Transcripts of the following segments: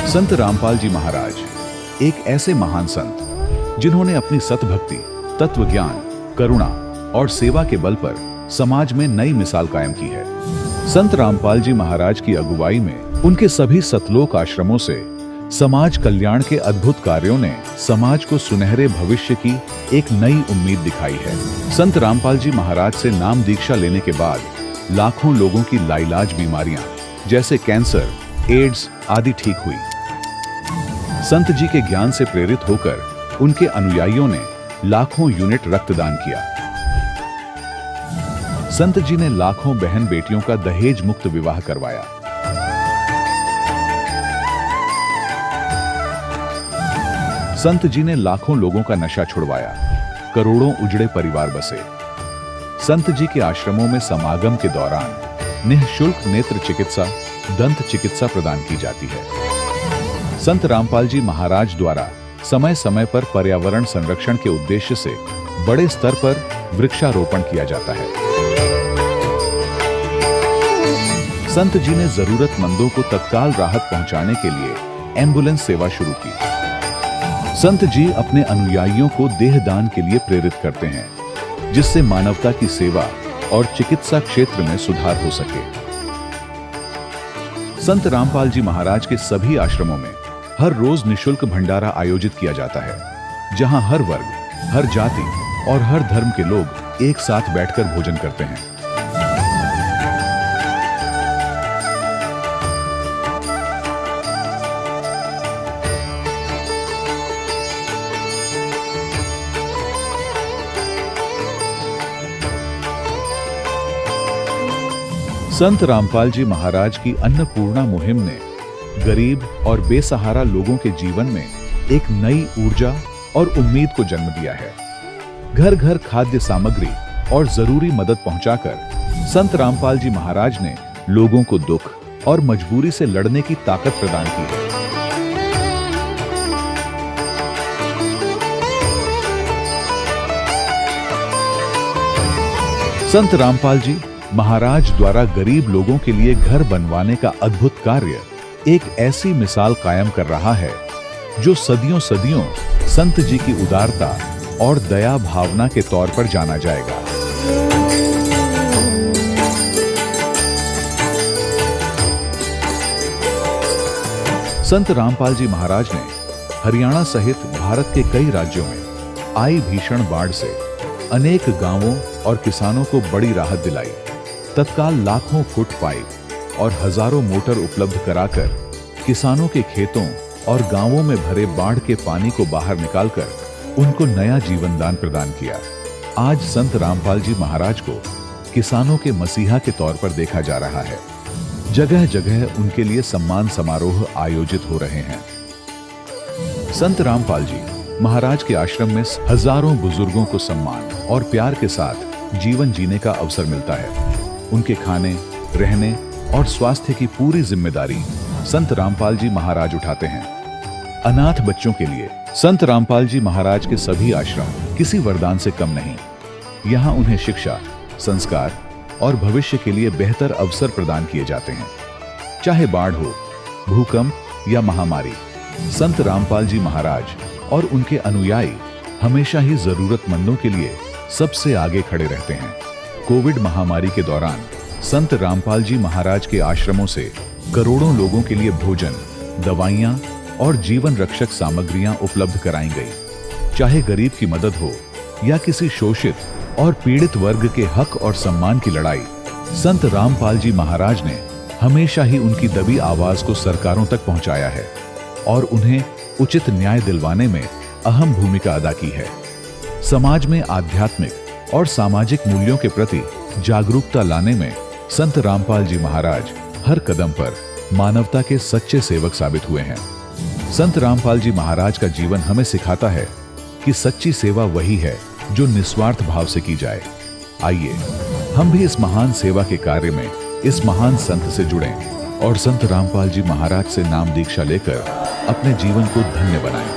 संत रामपाल जी महाराज एक ऐसे महान संत जिन्होंने अपनी सतभक्ति, तत्व ज्ञान, करुणा और सेवा के बल पर समाज में नई मिसाल कायम की है। संत रामपाल जी महाराज की अगुवाई में उनके सभी सतलोक आश्रमों से समाज कल्याण के अद्भुत कार्यों ने समाज को सुनहरे भविष्य की एक नई उम्मीद दिखाई है। संत रामपाल जी महाराज से नाम दीक्षा लेने के बाद लाखों लोगों की लाइलाज बीमारियां जैसे कैंसर, एड्स आदि ठीक हुई। संत जी के ज्ञान से प्रेरित होकर उनके अनुयायियों ने लाखों यूनिट रक्तदान किया। संत जी ने लाखों बहन बेटियों का दहेज मुक्त विवाह करवाया। संत जी ने लाखों लोगों का नशा छुड़वाया, करोड़ों उजड़े परिवार बसे। संत जी के आश्रमों में समागम के दौरान निःशुल्क नेत्र चिकित्सा, दंत चिकित्सा प्रदान की जाती है। संत रामपाल जी महाराज द्वारा समय समय पर पर्यावरण संरक्षण के उद्देश्य से बड़े स्तर पर वृक्षारोपण किया जाता है। संत जी ने जरूरतमंदों को तत्काल राहत पहुंचाने के लिए एम्बुलेंस सेवा शुरू की। संत जी अपने अनुयायियों को देहदान के लिए प्रेरित करते हैं, जिससे मानवता की सेवा और चिकित्सा क्षेत्र में सुधार हो सके। संत रामपाल जी महाराज के सभी आश्रमों में हर रोज निःशुल्क भंडारा आयोजित किया जाता है, जहां हर वर्ग, हर जाति और हर धर्म के लोग एक साथ बैठकर भोजन करते हैं। संत रामपाल जी महाराज की अन्नपूर्णा मुहिम ने गरीब और बेसहारा लोगों के जीवन में एक नई ऊर्जा और उम्मीद को जन्म दिया है। घर घर खाद्य सामग्री और जरूरी मदद पहुंचाकर संत रामपाल जी महाराज ने लोगों को दुख और मजबूरी से लड़ने की ताकत प्रदान की है। संत रामपाल जी महाराज द्वारा गरीब लोगों के लिए घर बनवाने का अद्भुत कार्य एक ऐसी मिसाल कायम कर रहा है जो सदियों सदियों संत जी की उदारता और दया भावना के तौर पर जाना जाएगा। संत रामपाल जी महाराज ने हरियाणा सहित भारत के कई राज्यों में आई भीषण बाढ़ से अनेक गांवों और किसानों को बड़ी राहत दिलाई। तत्काल लाखों फुट पाइप और हजारों मोटर उपलब्ध कराकर किसानों के खेतों और गांवों में भरे बाढ़ के पानी को बाहर निकालकर उनको नया जीवन दान प्रदान किया। आज संत रामपाल जी महाराज को किसानों के मसीहा के तौर पर देखा जा रहा है। जगह जगह उनके लिए सम्मान समारोह आयोजित हो रहे हैं। संत रामपाल जी महाराज के आश्रम में हजारों बुजुर्गों को सम्मान और प्यार के साथ जीवन जीने का अवसर मिलता है। उनके खाने, रहने और स्वास्थ्य की पूरी जिम्मेदारी संत रामपाल जी महाराज उठाते हैं। अनाथ बच्चों के लिए संत रामपाल जी महाराज के सभी आश्रम किसी वरदान से कम नहीं। यहाँ उन्हें शिक्षा, संस्कार और भविष्य के लिए बेहतर अवसर प्रदान किए जाते हैं। चाहे बाढ़ हो, भूकंप या महामारी, संत रामपाल जी महाराज और उनके अनुयायी हमेशा ही जरूरतमंदों के लिए सबसे आगे खड़े रहते हैं। कोविड महामारी के दौरान संत रामपाल जी महाराज के आश्रमों से करोड़ों लोगों के लिए भोजन, दवाइयां और जीवन रक्षक सामग्रियां उपलब्ध कराई गई। चाहे गरीब की मदद हो या किसी शोषित और पीड़ित वर्ग के हक और सम्मान की लड़ाई, संत रामपाल जी महाराज ने हमेशा ही उनकी दबी आवाज को सरकारों तक पहुंचाया है और उन्हें उचित न्याय दिलवाने में अहम भूमिका अदा की है। समाज में आध्यात्मिक और सामाजिक मूल्यों के प्रति जागरूकता लाने में संत रामपाल जी महाराज हर कदम पर मानवता के सच्चे सेवक साबित हुए हैं। संत रामपाल जी महाराज का जीवन हमें सिखाता है कि सच्ची सेवा वही है जो निस्वार्थ भाव से की जाए। आइए हम भी इस महान सेवा के कार्य में इस महान संत से जुड़ें और संत रामपाल जी महाराज से नाम दीक्षा लेकर अपने जीवन को धन्य बनाएं।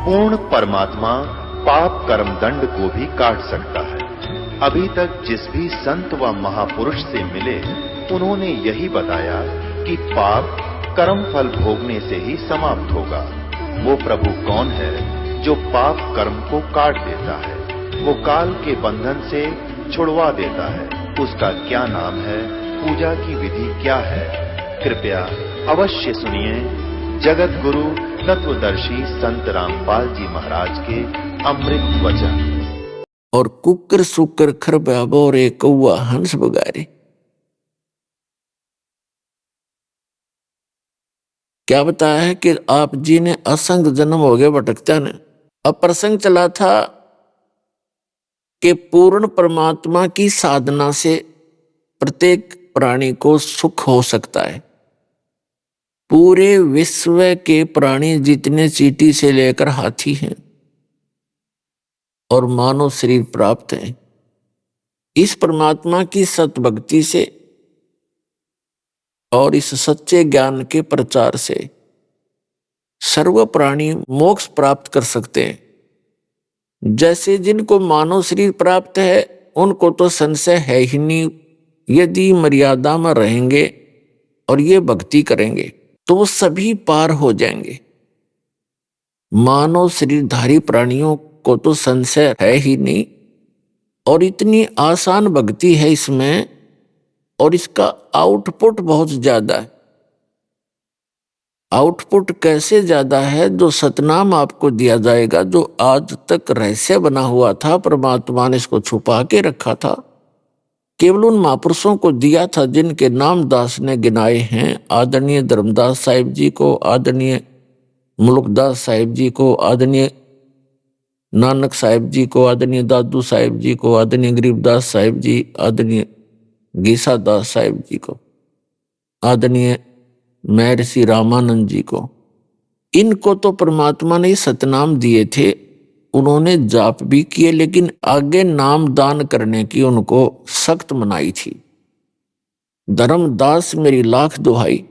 पूर्ण परमात्मा पाप कर्म दंड को भी काट सकता है। अभी तक जिस भी संत व महापुरुष से मिले, उन्होंने यही बताया कि पाप कर्म फल भोगने से ही समाप्त होगा। वो प्रभु कौन है जो पाप कर्म को काट देता है, वो काल के बंधन से छुड़वा देता है। उसका क्या नाम है, पूजा की विधि क्या है? कृपया अवश्य सुनिए जगत गुरु तत्वदर्शी संत रामपाल जी महाराज के अमृत वचन। और कुकर सुकर खरबा बोरे कौआ हंस बगारे। क्या बताया है कि आप जी ने असंग जन्म हो गए भटकता ने। अब प्रसंग चला था कि पूर्ण परमात्मा की साधना से प्रत्येक प्राणी को सुख हो सकता है। पूरे विश्व के प्राणी जितने चींटी से लेकर हाथी हैं और मानव शरीर प्राप्त है, इस परमात्मा की सत भक्ति से और इस सच्चे ज्ञान के प्रचार से सर्व प्राणी मोक्ष प्राप्त कर सकते हैं। जैसे जिनको मानव शरीर प्राप्त है उनको तो संशय है ही नहीं, यदि मर्यादा में रहेंगे और ये भक्ति करेंगे तो वो सभी पार हो जाएंगे। मानव शरीरधारी प्राणियों को तो संशय है ही नहीं, और इतनी आसान भक्ति है इसमें, और इसका आउटपुट बहुत ज्यादा है। आउटपुट कैसे ज्यादा है? जो सतनाम आपको दिया जाएगा, जो आज तक रहस्य बना हुआ था, परमात्मा ने इसको छुपा के रखा था, केवल उन महापुरुषों को दिया था जिनके नाम दास ने गिनाए हैं। आदरणीय धर्मदास साहिब जी को, आदरणीय मुल्कदास साहिब जी को, आदरणीय नानक साहिब जी को, आदरणीय दादू साहिब जी को, आदरणीय गरीबदास साहिब जी, आदरणीय गीसा दास साहिब जी को, आदरणीय महर्षि रामानंद जी को। इनको तो परमात्मा ने सतनाम दिए थे, उन्होंने जाप भी किए, लेकिन आगे नाम दान करने की उनको सख्त मनाही थी। धर्मदास मेरी लाख दुहाई,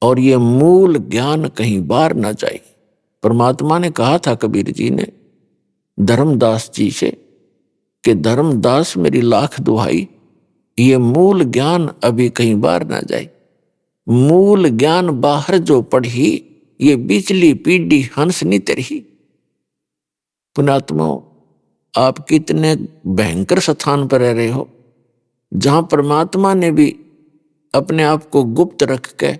और ये मूल ज्ञान कहीं बाहर ना जाए। परमात्मा ने कहा था कबीर जी ने धर्मदास जी से कि धर्मदास मेरी लाख दुहाई, ये मूल ज्ञान अभी कहीं बाहर ना जाए। मूल ज्ञान बाहर जो पढ़ी, ये बिचली पीढ़ी हंस नहीं तरही। पुणात्माओं, आप कितने भयंकर स्थान पर रह रहे हो, जहां परमात्मा ने भी अपने आप को गुप्त रख के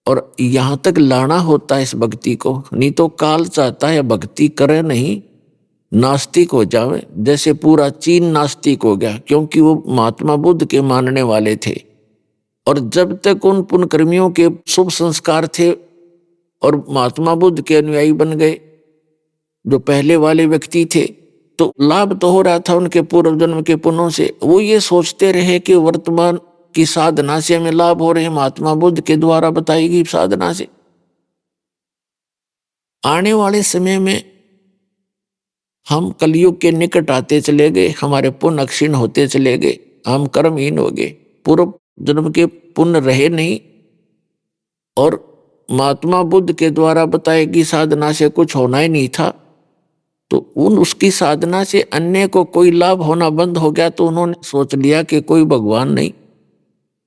और यहां तक लाना होता है इस भक्ति को। नहीं तो काल चाहता है भक्ति करे नहीं, नास्तिक हो जावे। जैसे पूरा चीन नास्तिक हो गया, क्योंकि वो महात्मा बुद्ध के मानने वाले थे, और जब तक उन पुण्यकर्मियों के शुभ संस्कार थे और महात्मा बुद्ध के अनुयायी बन गए जो पहले वाले व्यक्ति थे, तो लाभ तो हो रहा था उनके पूर्व जन्म के पुण्यों से। वो ये सोचते रहे कि वर्तमान की साधना से हमें लाभ हो रहे हैं, महात्मा बुद्ध के द्वारा बताई गई साधना से। आने वाले समय में हम कलयुग के निकट आते चले गए, हमारे पुण्य क्षीण होते चले गए, हम कर्महीन हो गए, पूर्व जन्म के पुण्य रहे नहीं, और महात्मा बुद्ध के द्वारा बताई गई साधना से कुछ होना ही नहीं था। तो उसकी साधना से अन्य को कोई लाभ होना बंद हो गया, तो उन्होंने सोच लिया कि कोई भगवान नहीं,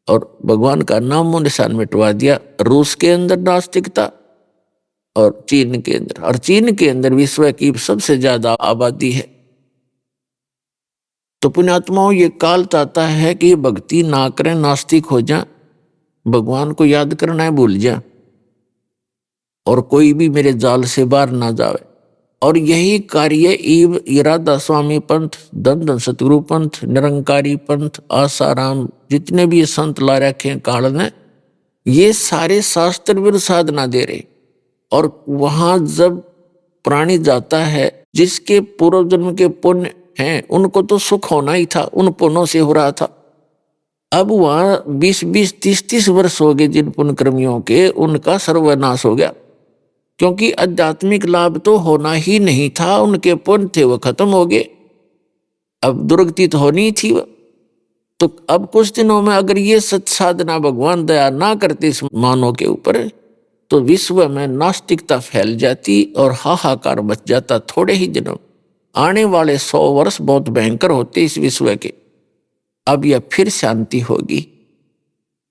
और भगवान का नामो निशान मिटवा दिया। रूस के अंदर नास्तिकता और चीन के अंदर, और चीन के अंदर विश्व की सबसे ज्यादा आबादी है। तो पुण्यात्माओं, ये काल चाहता है कि भक्ति ना करें, नास्तिक हो जाए, भगवान को याद करना है भूल जाए, और कोई भी मेरे जाल से बाहर ना जावे। और यही कार्य ईव इरादा स्वामी पंथ, धन सतगुरु पंथ, निरंकारी पंथ, आसाराम, जितने भी ये संत ला रखे हैं काल ने, ये सारे शास्त्र विरुद्ध साधना दे रहे। और वहां जब प्राणी जाता है, जिसके पूर्व जन्म के पुण्य हैं, उनको तो सुख होना ही था, उन पुण्यों से हो रहा था। अब वहां 20-20, 30-30 वर्ष हो गए जिन पुण्य कर्मियों के, उनका सर्वनाश हो गया, क्योंकि आध्यात्मिक लाभ तो होना ही नहीं था। उनके पुण्य थे वो खत्म हो गए, अब दुर्गति तो होनी थी वो। तो अब कुछ दिनों में अगर ये सत साधना भगवान दया ना करते इस मानव के ऊपर, तो विश्व में नास्तिकता फैल जाती और हाहाकार मच जाता थोड़े ही दिनों। आने वाले 100 वर्ष बहुत भयंकर होते इस विश्व के। अब यह फिर शांति होगी।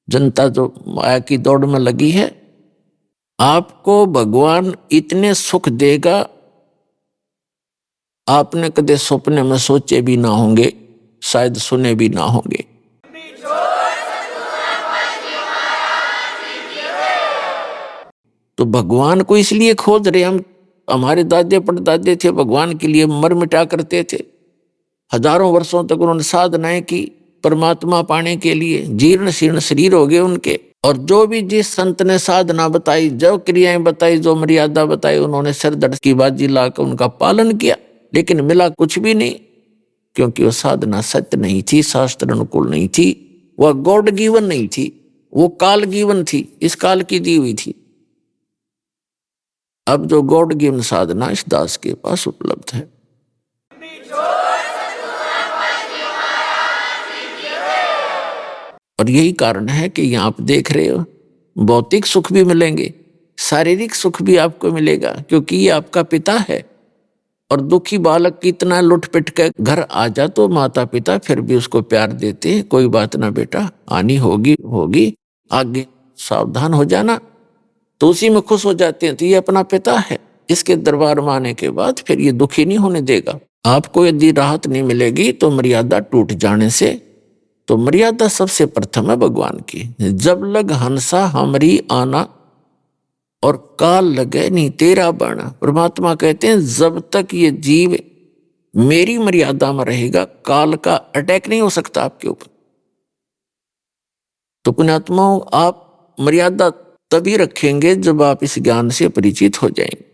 जनता जो माया की दौड़ में लगी है, आपको भगवान इतने सुख देगा आपने कदे सपने में सोचे भी ना होंगे, शायद सुने भी ना होंगे। तो भगवान को इसलिए खोज रहे हम। हमारे दादे परदादे थे, भगवान के लिए मर मिटा करते थे। हजारों वर्षों तक उन्होंने साधनाएं की परमात्मा पाने के लिए। जीर्ण शीर्ण शरीर हो गए उनके। और जो भी जिस संत ने साधना बताई, जो क्रियाएं बताई, जो मर्यादा बताई, उन्होंने सिर धड़ की बाजी लाकर उनका पालन किया, लेकिन मिला कुछ भी नहीं। क्योंकि वो साधना सत्य नहीं थी, शास्त्र अनुकूल नहीं थी, वह गॉड गिवन नहीं थी, वो काल गिवन थी, इस काल की दी हुई थी। अब जो गॉड गिवन साधना इस दास के पास उपलब्ध है। और यही कारण है कि यहां आप देख रहे हो, भौतिक सुख भी मिलेंगे, शारीरिक सुख भी आपको मिलेगा, क्योंकि ये आपका पिता है। और दुखी बालक कितना लुट-पिट के घर आ जा तो माता पिता फिर भी उसको प्यार देते हैं, कोई बात ना बेटा, आनी होगी, आगे सावधान हो जाना, तो उसी में खुश हो जाते हैं। तो ये अपना पिता है, इसके दरबार में आने के बाद फिर ये दुखी नहीं होने देगा। आपको यदि राहत नहीं मिलेगी तो मर्यादा टूट जाने से। तो मर्यादा सबसे प्रथम है भगवान की। जब लग हंसा हमरी आना और काल लगे नहीं तेरा बना। परमात्मा कहते हैं जब तक ये जीव मेरी मर्यादा में रहेगा, काल का अटैक नहीं हो सकता आपके ऊपर। तो पुण्यात्माओं, आप मर्यादा तभी रखेंगे जब आप इस ज्ञान से परिचित हो जाएंगे।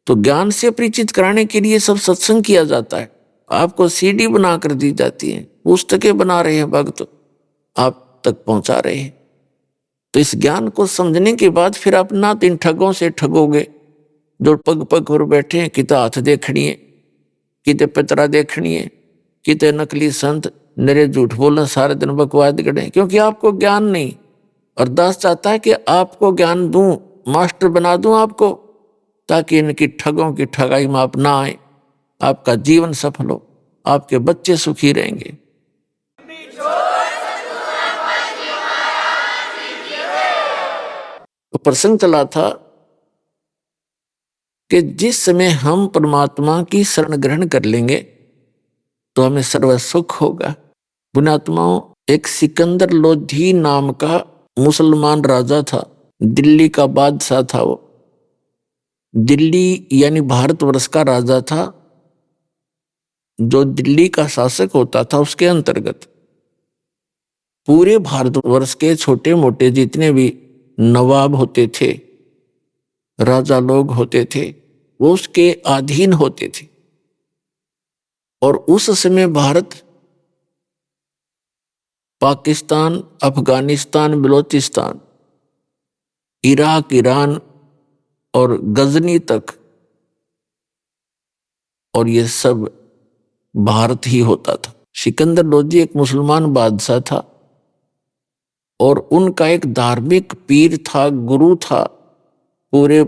तो ज्ञान से परिचित कराने के लिए सब सत्संग किया जाता है। आपको सीडी बना कर दी जाती है, पुस्तकें बना रहे हैं भक्त, आप तक पहुंचा रहे हैं। तो इस ज्ञान को समझने के बाद फिर आप ना तो इन ठगों से ठगोगे जो पग पग पर बैठे हैं, किते हाथ देखनी है, किते पितरा देखनी है, किते नकली संत नरे झूठ बोलना, सारे दिन बकवाद गढ़े, क्योंकि आपको ज्ञान नहीं। और दास चाहता है कि आपको ज्ञान दूं, मास्टर बना दूं आपको, ताकि इनकी ठगों की ठगाई में आप ना आए, आपका जीवन सफल हो, आपके बच्चे सुखी रहेंगे। तो प्रसंग चला था कि जिस समय हम परमात्मा की शरण ग्रहण कर लेंगे तो हमें सर्व सुख होगा। पुण्यात्माओं, एक सिकंदर लोधी नाम का मुसलमान राजा था, दिल्ली का बादशाह था। वो दिल्ली यानी भारतवर्ष का राजा था। जो दिल्ली का शासक होता था उसके अंतर्गत पूरे भारतवर्ष के छोटे मोटे जितने भी नवाब होते थे, राजा लोग होते थे, वो उसके अधीन होते थे। और उस समय भारत, पाकिस्तान, अफगानिस्तान, बलोचिस्तान, इराक, ईरान और गजनी तक, और ये सब भारत ही होता था। सिकंदर लोधी एक मुसलमान बादशाह था और उनका एक धार्मिक पीर था, गुरु था। पूरे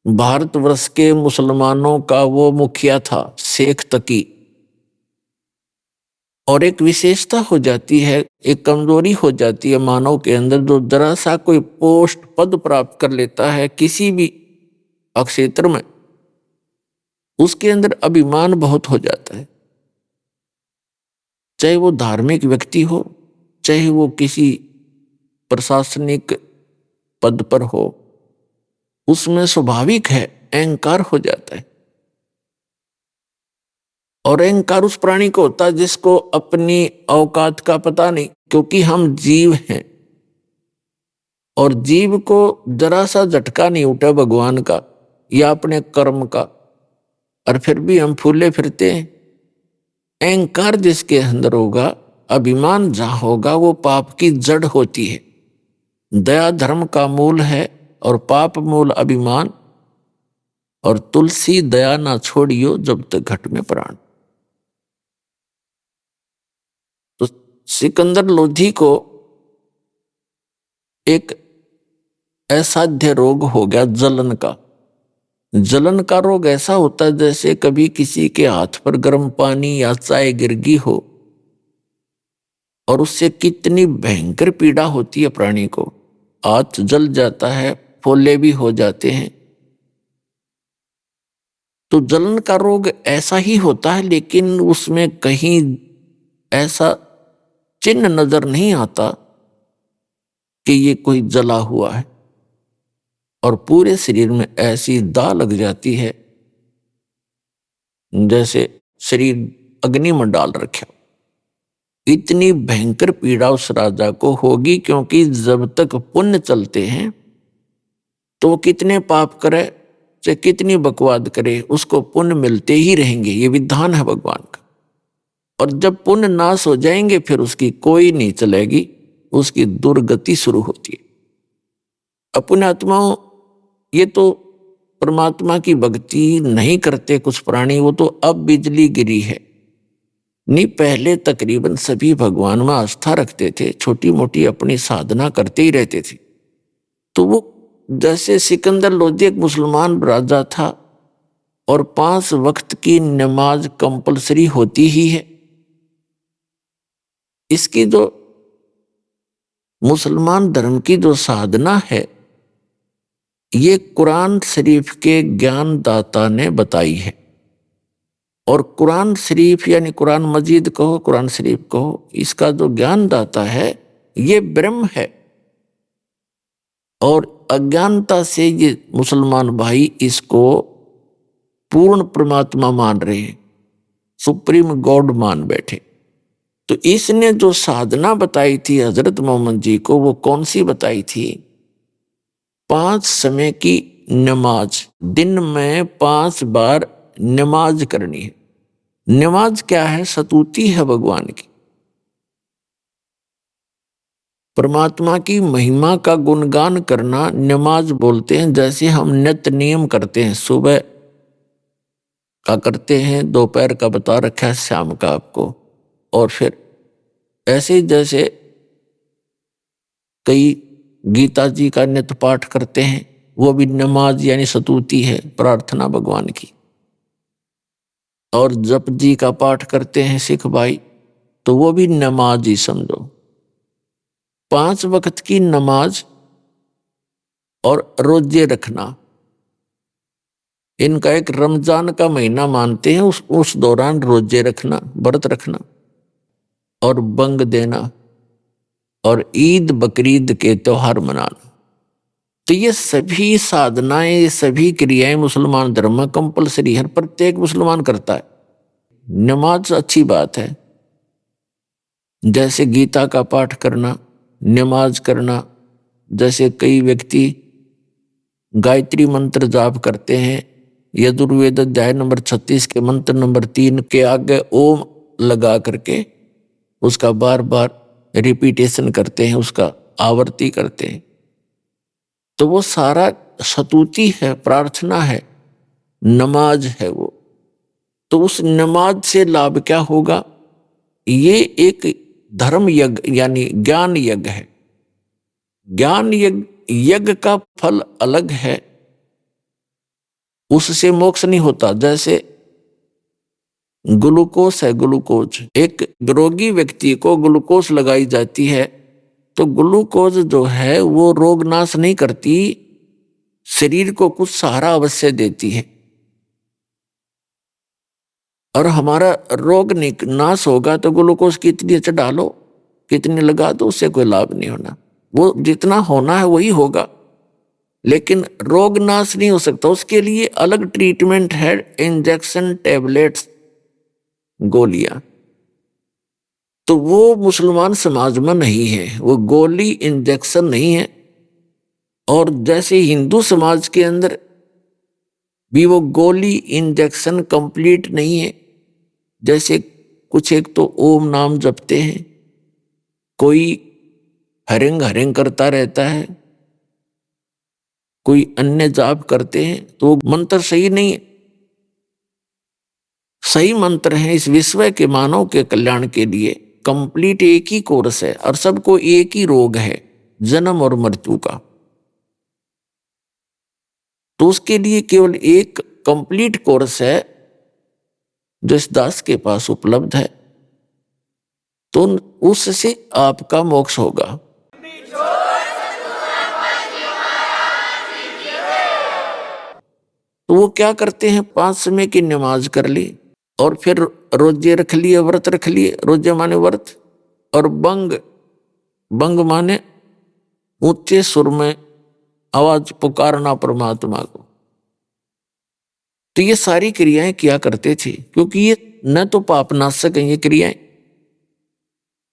भारतवर्ष के मुसलमानों का वो मुखिया था, शेख तकी। और एक विशेषता हो जाती है, एक कमजोरी हो जाती है मानव के अंदर, जो जरा सा कोई पोस्ट पद प्राप्त कर लेता है किसी भी क्षेत्र में, उसके अंदर अभिमान बहुत हो जाता है। चाहे वो धार्मिक व्यक्ति हो, चाहे वो किसी प्रशासनिक पद पर हो, उसमें स्वाभाविक है अहंकार हो जाता है। और अहंकार उस प्राणी को होता है जिसको अपनी औकात का पता नहीं, क्योंकि हम जीव हैं और जीव को जरा सा झटका नहीं उठा भगवान का या अपने कर्म का, और फिर भी हम फूले फिरते हैं। अहंकार जिसके अंदर होगा, अभिमान जहां होगा, वो पाप की जड़ होती है। दया धर्म का मूल है और पाप मूल अभिमान। और तुलसी दया ना छोड़ियो जब तक घट में प्राण। तो सिकंदर लोधी को एक असाध्य रोग हो गया जलन का। जलन का रोग ऐसा होता है जैसे कभी किसी के हाथ पर गर्म पानी या चाय गिर गई हो, और उससे कितनी भयंकर पीड़ा होती है प्राणी को। हाथ जल जाता है, फोले भी हो जाते हैं। तो जलन का रोग ऐसा ही होता है, लेकिन उसमें कहीं ऐसा चिन्ह नजर नहीं आता कि ये कोई जला हुआ है, और पूरे शरीर में ऐसी दाग लग जाती है जैसे शरीर अग्नि में डाल रखे हो। इतनी भयंकर पीड़ा उस राजा को होगी, क्योंकि जब तक पुण्य चलते हैं तो वो कितने पाप करे चाहे कितनी बकवाद करे, उसको पुण्य मिलते ही रहेंगे। ये विधान है भगवान का। और जब पुण्य नाश हो जाएंगे फिर उसकी कोई नहीं चलेगी, उसकी दुर्गति शुरू होती है। अपने आत्माओं, ये तो परमात्मा की भक्ति नहीं करते कुछ प्राणी, वो तो अब बिजली गिरी है। नहीं, पहले तकरीबन सभी भगवान में आस्था रखते थे, छोटी मोटी अपनी साधना करते ही रहते थे। तो वो जैसे सिकंदर लोधी एक मुसलमान राजा था, और 5 वक्त की नमाज कंपलसरी होती ही है। इसकी जो मुसलमान धर्म की जो साधना है, ये कुरान शरीफ के ज्ञानदाता ने बताई है। और कुरान शरीफ यानी कुरान मजीद कहो, कुरान शरीफ कहो, इसका जो ज्ञानदाता है ये ब्रह्म है। और अज्ञानता से ये मुसलमान भाई इसको पूर्ण परमात्मा मान रहे हैं, सुप्रीम गॉड मान बैठे। तो इसने जो साधना बताई थी हजरत मोहम्मद जी को, वो कौन सी बताई थी? 5 समय की नमाज, दिन में 5 बार नमाज करनी है। नमाज क्या है? स्तुति है भगवान की, परमात्मा की महिमा का गुणगान करना नमाज बोलते हैं। जैसे हम नित्य नियम करते हैं, सुबह का करते हैं, दोपहर का बता रखा है, शाम का आपको, और फिर ऐसे जैसे कई गीता जी का नित्य पाठ करते हैं, वो भी नमाज यानी स्तुति है, प्रार्थना भगवान की। और जप जी का पाठ करते हैं सिख भाई, तो वो भी नमाज ही समझो। 5 वक्त की नमाज और रोजे रखना, इनका एक रमजान का महीना मानते हैं, उस दौरान रोजे रखना, व्रत रखना और बंग देना, और ईद बकरीद के त्योहार मनाना। तो ये सभी साधनाएं, ये सभी क्रियाएं मुसलमान धर्म में कंपलसरी है, प्रत्येक मुसलमान करता है। नमाज अच्छी बात है, जैसे गीता का पाठ करना, नमाज करना। जैसे कई व्यक्ति गायत्री मंत्र जाप करते हैं, यजुर्वेद अध्याय नंबर 36 के मंत्र नंबर 3 के आगे ओम लगा करके उसका बार बार रिपीटेशन करते हैं, उसका आवर्ती करते हैं। तो वो सारा स्तुति है, प्रार्थना है, नमाज है वो। तो उस नमाज से लाभ क्या होगा? ये एक धर्म यज्ञ यानी ज्ञान यज्ञ है। ज्ञान यज्ञ का फल अलग है, उससे मोक्ष नहीं होता। जैसे ग्लूकोस है, ग्लूकोज, एक रोगी व्यक्ति को ग्लूकोज लगाई जाती है, तो ग्लूकोज जो है वो रोग नाश नहीं करती, शरीर को कुछ सहारा अवश्य देती है। और हमारा रोग नाश होगा तो ग्लूकोज कितनी चढ़ा लो, कितनी लगा दो, उससे कोई लाभ नहीं होना। वो जितना होना है वही होगा, लेकिन रोग नाश नहीं हो सकता। उसके लिए अलग ट्रीटमेंट है, इंजेक्शन, टैबलेट्स, गोलियां। तो वो मुसलमान समाज में नहीं है, वो गोली इंजेक्शन नहीं है। और जैसे हिंदू समाज के अंदर भी वो गोली इंजेक्शन कंप्लीट नहीं है। जैसे कुछ एक तो ओम नाम जपते हैं, कोई हरिंग हरिंग करता रहता है, कोई अन्य जाप करते हैं, तो वो मंत्र सही नहीं है। सही मंत्र है इस विश्व के मानव के कल्याण के लिए। कंप्लीट एक ही कोर्स है और सबको एक ही रोग है, जन्म और मृत्यु का। तो उसके लिए केवल एक कंप्लीट कोर्स है जो इस दास के पास उपलब्ध है, तो उससे आपका मोक्ष होगा। तो वो क्या करते हैं, 5 समय की नमाज कर ली और फिर रोजे रख लिए, व्रत रख लिए। रोजे माने व्रत, और बंग माने ऊंचे सुर में आवाज पुकारना परमात्मा को। तो ये सारी क्रियाएं किया करते थे, क्योंकि ये न तो पाप नाशक है ये क्रियाएं,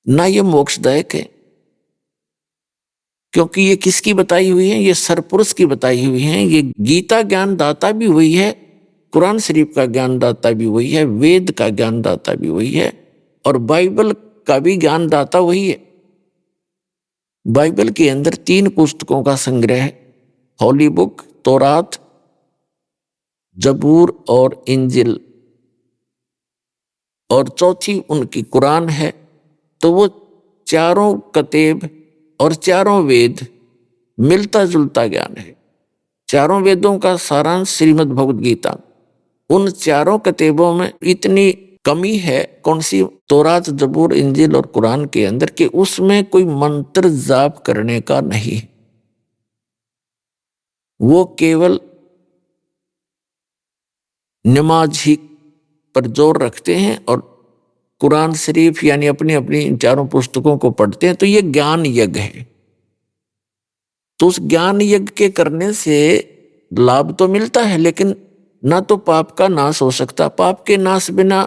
ना ये मोक्षदायक है। क्योंकि ये किसकी बताई हुई है, ये सरपुरुष की बताई हुई है। ये गीता ज्ञान दाता भी वही है, कुरान शरीफ का ज्ञान दाता भी वही है, वेद का ज्ञान दाता भी वही है, और बाइबल का भी ज्ञान दाता वही है। बाइबल के अंदर 3 पुस्तकों का संग्रह है, होली बुक, तौरात, जबूर और इंजिल, और चौथी उनकी कुरान है। तो वो चारों कतेब और चारों वेद मिलता जुलता ज्ञान है। चारों वेदों का सारांश श्रीमद् भगवद गीता। उन चारों कतेबों में इतनी कमी है, कौन सी, तौरात, जबूर, इंजिल और कुरान के अंदर, कि उसमें कोई मंत्र जाप करने का नहीं। वो केवल नमाज ही पर जोर रखते हैं और कुरान शरीफ यानी अपनी अपनी इन चारों पुस्तकों को पढ़ते हैं। तो ये ज्ञान यज्ञ है। तो उस ज्ञान यज्ञ के करने से लाभ तो मिलता है, लेकिन ना तो पाप का नाश हो सकता। पाप के नाश बिना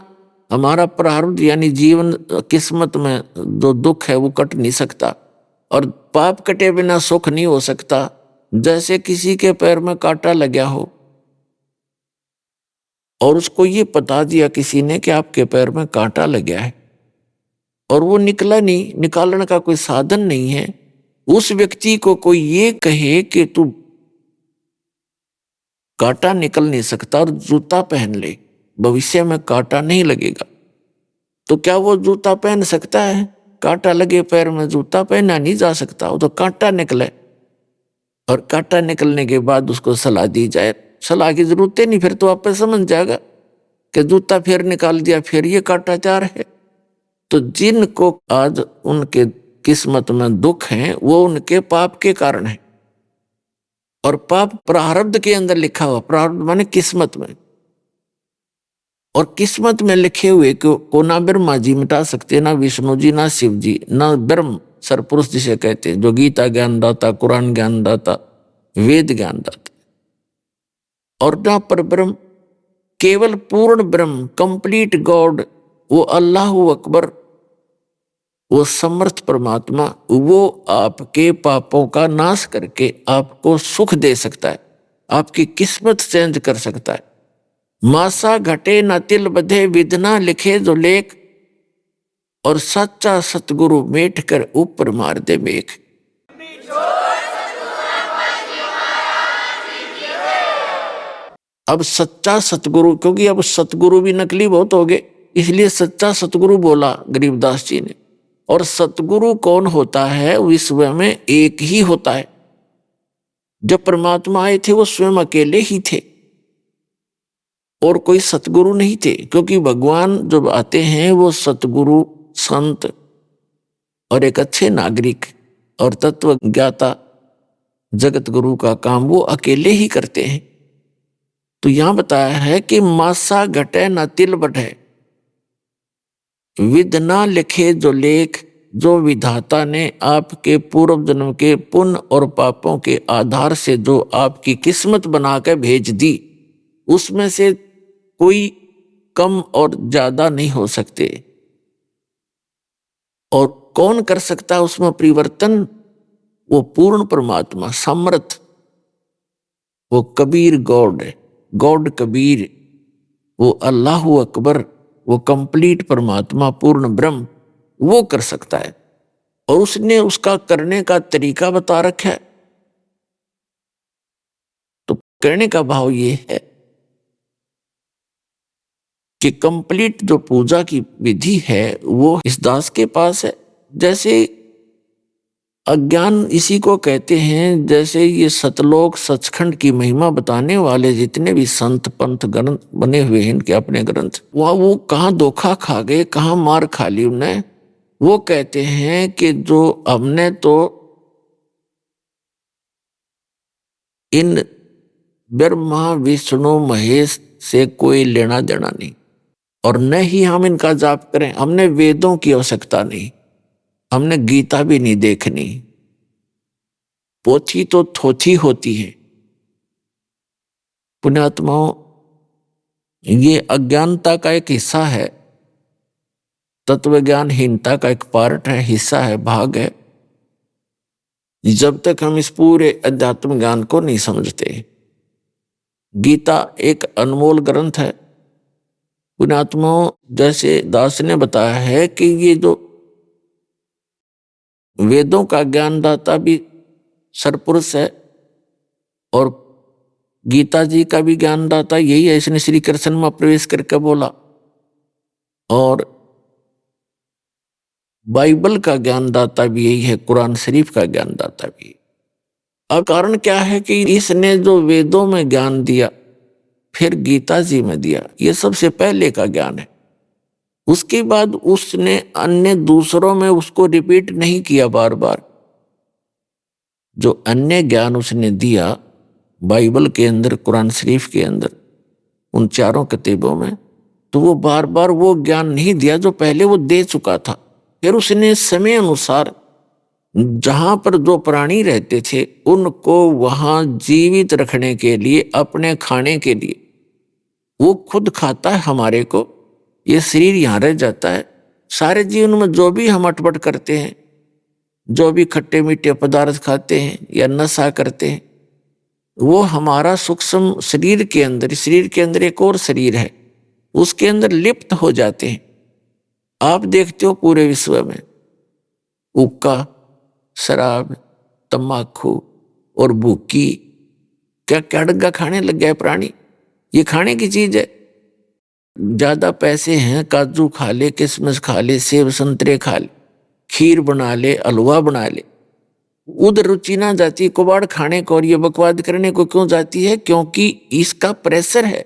हमारा प्रारब्ध यानी जीवन किस्मत में जो दुख है वो कट नहीं सकता, और पाप कटे बिना सुख नहीं हो सकता। जैसे किसी के पैर में कांटा लगा हो और उसको ये बता दिया किसी ने कि आपके पैर में कांटा लगा है, और वो निकला नहीं, निकालने का कोई साधन नहीं है। उस व्यक्ति को कोई ये कहे कि तू कांटा निकल नहीं सकता और जूता पहन ले, भविष्य में कांटा नहीं लगेगा, तो क्या वो जूता पहन सकता है? कांटा लगे पैर में जूता पहना नहीं जा सकता, वो तो कांटा निकले। और कांटा निकलने के बाद उसको सलाह दी जाए, सलाह की जरूरत ही नहीं, फिर तो आप समझ जाएगा कि जूता फिर निकाल दिया, फिर ये कांटाचार है। तो जिनको आज उनके किस्मत में दुख हैं वो उनके पाप के कारण है, और पाप प्रारब्ध के अंदर लिखा हुआ, प्रारब्ध माने किस्मत में, और किस्मत में लिखे हुए को ना ब्रह्मा जी मिटा सकते, ना विष्णु जी, ना शिव जी, ना ब्रह्म सरपुरुष जिसे कहते हैं, जो गीता ज्ञानदाता, कुरान ज्ञानदाता, वेद ज्ञानदाता, और ना पर ब्रह्म, केवल पूर्ण ब्रह्म, कंप्लीट गॉड, वो अल्लाह अकबर, वो समर्थ परमात्मा, वो आपके पापों का नाश करके आपको सुख दे सकता है, आपकी किस्मत चेंज कर सकता है। मासा घटे न तिल बधे, विधना लिखे जो लेख, और सच्चा सतगुरु मेट कर ऊपर मार दे मेघ। अब सच्चा सतगुरु, क्योंकि अब सतगुरु भी नकली बहुत हो गए, इसलिए सच्चा सतगुरु बोला गरीबदास जी ने। और सतगुरु कौन होता है? विश्व में एक ही होता है। जब परमात्मा आए थे वो स्वयं अकेले ही थे और कोई सतगुरु नहीं थे, क्योंकि भगवान जब आते हैं वो सतगुरु, संत और एक अच्छे नागरिक और तत्व ज्ञाता जगत गुरु का काम वो अकेले ही करते हैं। तो यहां बताया है कि मासा घटे न तिल बढ़े, विध ना लिखे जो लेख, जो विधाता ने आपके पूर्व जन्म के पुण्य और पापों के आधार से जो आपकी किस्मत बनाकर भेज दी, उसमें से कोई कम और ज्यादा नहीं हो सकते। और कौन कर सकता है उसमें परिवर्तन? वो पूर्ण परमात्मा, समर्थ, वो कबीर गॉड है, गॉड कबीर, वो अल्लाह अकबर, वो कंप्लीट परमात्मा, पूर्ण ब्रह्म, वो कर सकता है। और उसने उसका करने का तरीका बता रखा है। तो करने का भाव ये है कि कंप्लीट जो पूजा की विधि है वो इस दास के पास है। जैसे अज्ञान इसी को कहते हैं। जैसे ये सतलोक सचखंड की महिमा बताने वाले जितने भी संत पंथ ग्रंथ बने हुए हैं, इनके अपने ग्रंथ, वह वो कहाँ धोखा खा गए, कहाँ मार खा ली उन्हें। वो कहते हैं कि जो हमने तो इन ब्रह्मा विष्णु महेश से कोई लेना देना नहीं, और न ही हम इनका जाप करें। हमने वेदों की आवश्यकता नहीं, हमने गीता भी नहीं देखनी, पोथी तो थोथी होती है। पुण्यात्माओं, ये अज्ञानता का एक हिस्सा है, तत्वज्ञानहीनता का एक पार्ट है, हिस्सा है, भाग है। जब तक हम इस पूरे अध्यात्म ज्ञान को नहीं समझते। गीता एक अनमोल ग्रंथ है। पुण्यात्माओं, जैसे दास ने बताया है कि ये जो वेदों का ज्ञानदाता भी सरपुरुष है और गीता जी का भी ज्ञानदाता यही है। इसने श्री कृष्ण में प्रवेश करके बोला। और बाइबल का ज्ञानदाता भी यही है, कुरान शरीफ का ज्ञानदाता भी। अब कारण क्या है कि इसने जो वेदों में ज्ञान दिया, फिर गीता जी में दिया, ये सबसे पहले का ज्ञान है। उसके बाद उसने अन्य दूसरों में उसको रिपीट नहीं किया बार बार। जो अन्य ज्ञान उसने दिया बाइबल के अंदर, कुरान शरीफ के अंदर, उन चारों किताबों में, तो वो बार बार वो ज्ञान नहीं दिया जो पहले वो दे चुका था। फिर उसने समय अनुसार जहां पर जो प्राणी रहते थे उनको वहां जीवित रखने के लिए, अपने खाने के लिए, वो खुद खाता है हमारे को, ये शरीर यहाँ रह जाता है। सारे जीवन में जो भी हम अटपट करते हैं, जो भी खट्टे मीठे पदार्थ खाते हैं या नशा करते हैं, वो हमारा सूक्ष्म शरीर के अंदर एक और शरीर है, उसके अंदर लिप्त हो जाते हैं। आप देखते हो पूरे विश्व में हुक्का, शराब, तम्बाकू और भूकी, क्या क्या डग्गा खाने लग गया प्राणी। ये खाने की चीज है। ज्यादा पैसे हैं, काजू खा ले, किशमिश खा ले, सेब संतरे खा ले, खीर बना ले, हलवा बना ले। उधर रुचि ना जाती कुबाड़ खाने को और ये बकवाद करने को क्यों जाती है? क्योंकि इसका प्रेशर है।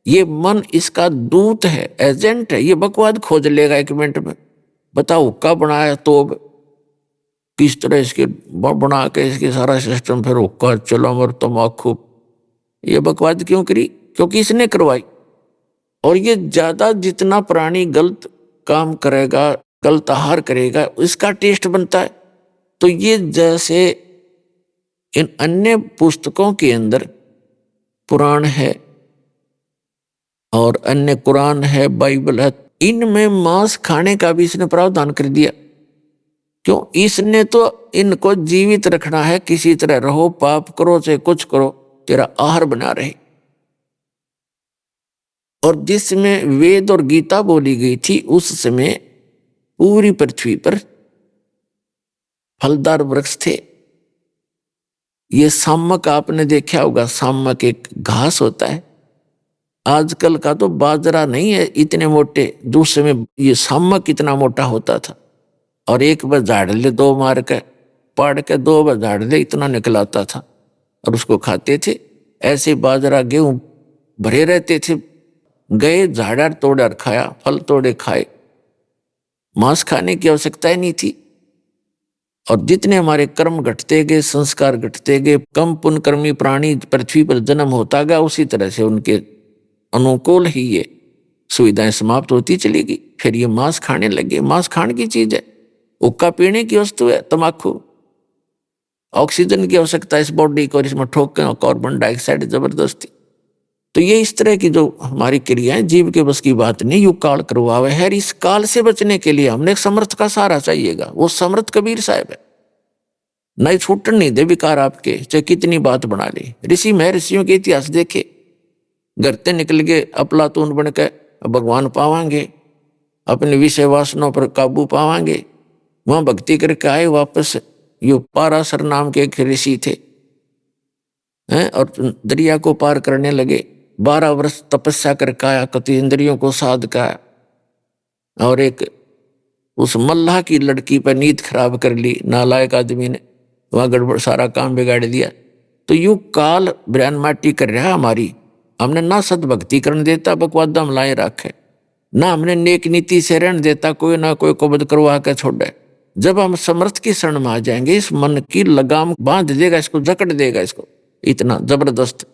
ये मन इसका दूत है, एजेंट है। ये बकवाद खोज लेगा 1 मिनट में। बताओ, हुक्का बनाया तो किस तरह इसके बना के इसके सारा सिस्टम, फिर हुक्का चलम और तम्बाकू, ये बकवाद क्यों करी? क्योंकि इसने करवाई। और ये ज्यादा जितना प्राणी गलत काम करेगा, गलत आहार करेगा, इसका टेस्ट बनता है। तो ये जैसे इन अन्य पुस्तकों के अंदर पुराण है और अन्य कुरान है, बाइबल है, इनमें मांस खाने का भी इसने प्रावधान कर दिया। क्यों? इसने तो इनको जीवित रखना है, किसी तरह रहो, पाप करो चाहे कुछ करो, तेरा आहार बना रहे। और जिसमें वेद और गीता बोली गई थी, उस समय पूरी पृथ्वी पर फलदार वृक्ष थे। ये सामक आपने देखा होगा, सामक एक घास होता है। आजकल का तो बाजरा नहीं है इतने मोटे, जो उस समय ये सामक इतना मोटा होता था। और एक बार झाड़ ले, 2 मार के पाड़ के 2 बार झाड़ ले, इतना निकलाता था और उसको खाते थे। ऐसे बाजरा गेहूं भरे रहते थे। गए झाड़ा तोड़ा खाया, फल तोड़े खाए, मांस खाने की आवश्यकता ही नहीं थी। और जितने हमारे कर्म घटते गए, संस्कार घटते गए, कम पुण्यकर्मी प्राणी पृथ्वी पर जन्म होता गया, उसी तरह से उनके अनुकूल ही ये सुविधाएं समाप्त होती चलेगी। फिर ये मांस खाने लगे। मांस खाने की चीज है, हुक्का पीने की वस्तु है, तम्बाकू ऑक्सीजन की आवश्यकता है इस बॉडी को, और इसमें ठोक कार्बन डाइऑक्साइड जबरदस्ती। तो ये इस तरह की जो हमारी क्रियाएं जीव के बस की बात नहीं, युग काल करवावे है। इस काल से बचने के लिए हमने एक समर्थ का सहारा चाहिएगा। वो समर्थ कबीर साहब है। नहीं छूटन नहीं दे विकार आपके, चाहे कितनी बात बना ले। ऋषि महर्षियों के इतिहास देखे, घर से निकल गए अफलातून बन के भगवान पावांगे, अपने विषय वासनों पर काबू पावांगे, वहां भक्ति करके आए वापस। यो पाराशर नाम के एक ऋषि थे हैं, और दरिया को पार करने लगे। 12 वर्ष तपस्या करके आया, कति इंद्रियों को साध का, और एक उस मल्लाह की लड़की पर नींद खराब कर ली नालायक आदमी ने, वहां गड़बड़ सारा काम बिगाड़ दिया। तो यू काल ब्रैन माटी कर रहा हमारी। हमने ना सदभक्ति करने देता, बकवादा मलाए रखे, ना हमने नेक नीति से रहने देता, कोई ना कोई को बद करवा के छोड़े। जब हम समर्थ की शरण में आ जाएंगे, इस मन की लगाम बांध देगा, इसको जकड़ देगा, इसको इतना जबरदस्त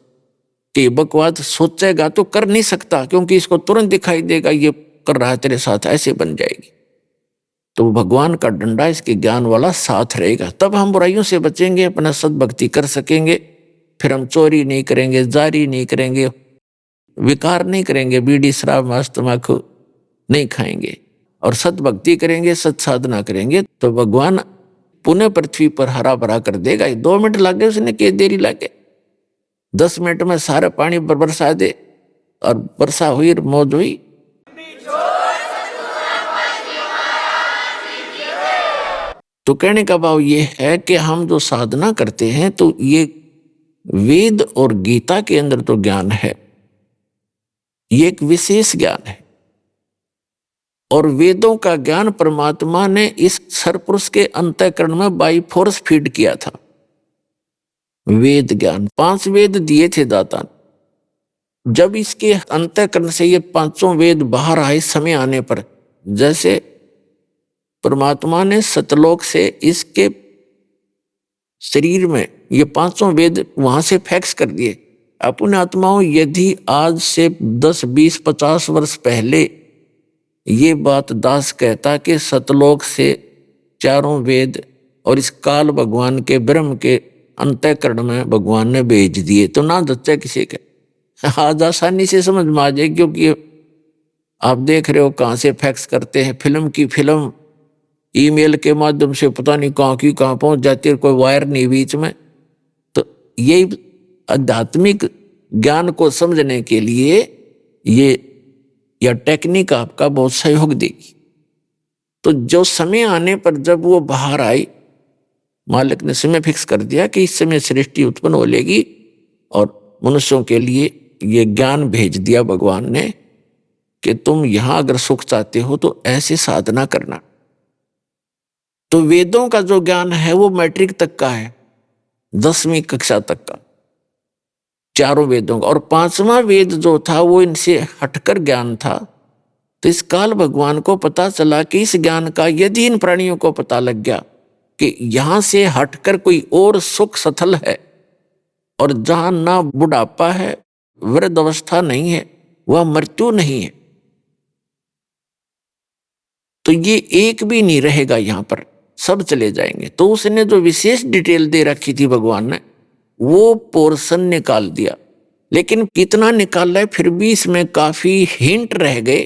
कि बकवाद सोचेगा तो कर नहीं सकता, क्योंकि इसको तुरंत दिखाई देगा ये कर रहा है तेरे साथ, ऐसे बन जाएगी। तो भगवान का डंडा इसके ज्ञान वाला साथ रहेगा, तब हम बुराइयों से बचेंगे, अपना सद्भक्ति कर सकेंगे। फिर हम चोरी नहीं करेंगे, जारी नहीं करेंगे, विकार नहीं करेंगे, बीड़ी शराब मांस तम्बाकू नहीं खाएंगे, और सद्भक्ति करेंगे, सत्साधना करेंगे, तो भगवान पुनः पृथ्वी पर हरा भरा कर देगा। 2 मिनट लगे उसने, के देरी लगे, 10 मिनट में सारा पानी बरसा दे, और वर्षा हुई, मौज हुई। तो कहने का भाव ये है कि हम जो साधना करते हैं, तो ये वेद और गीता के अंदर तो ज्ञान है, ये एक विशेष ज्ञान है। और वेदों का ज्ञान परमात्मा ने इस सरपुरुष के अंतःकरण में बाई फोर्स फीड किया था। वेद ज्ञान 5 वेद दिए थे दाता। जब इसके अंतःकरण से ये 5 वेद बाहर आए समय आने पर, जैसे परमात्मा ने सतलोक से इसके शरीर में ये 5 वेद वहां से फैक्स कर दिए। अपने आत्माओं, यदि आज से 10, 20, 50 वर्ष पहले ये बात दास कहता कि सतलोक से 4 वेद और इस काल भगवान के ब्रह्म के अंतःकरण में भगवान ने भेज दिए, तो ना दच्चा किसी के, आज आसानी से समझ में आ जाए। क्योंकि आप देख रहे हो कहाँ से फैक्स करते हैं, फिल्म की फिल्म ईमेल के माध्यम से पता नहीं कहाँ की कहाँ पहुंच जाती है, कोई वायर नहीं बीच में। तो यही आध्यात्मिक ज्ञान को समझने के लिए यह टेक्निक आपका बहुत सहयोग देगी। तो जो समय आने पर जब वो बाहर आई, मालिक ने समय फिक्स कर दिया कि इस समय सृष्टि उत्पन्न हो लेगी, और मनुष्यों के लिए ये ज्ञान भेज दिया भगवान ने कि तुम यहां अगर सुख चाहते हो तो ऐसे साधना करना। तो वेदों का जो ज्ञान है वो मैट्रिक तक का है, 10वीं कक्षा तक का, 4 वेदों का। और 5वां वेद जो था वो इनसे हटकर ज्ञान था। तो इस काल भगवान को पता चला कि इस ज्ञान का यदि इन प्राणियों को पता लग गया कि यहां से हटकर कोई और सुख स्थल है, और जहां ना बुढ़ापा है, वृद्ध अवस्था नहीं है, वह मृत्यु नहीं है, तो ये एक भी नहीं रहेगा, यहां पर सब चले जाएंगे। तो उसने जो विशेष डिटेल दे रखी थी भगवान ने, वो पोर्शन निकाल दिया। लेकिन कितना निकाला है, फिर भी इसमें काफी हिंट रह गए,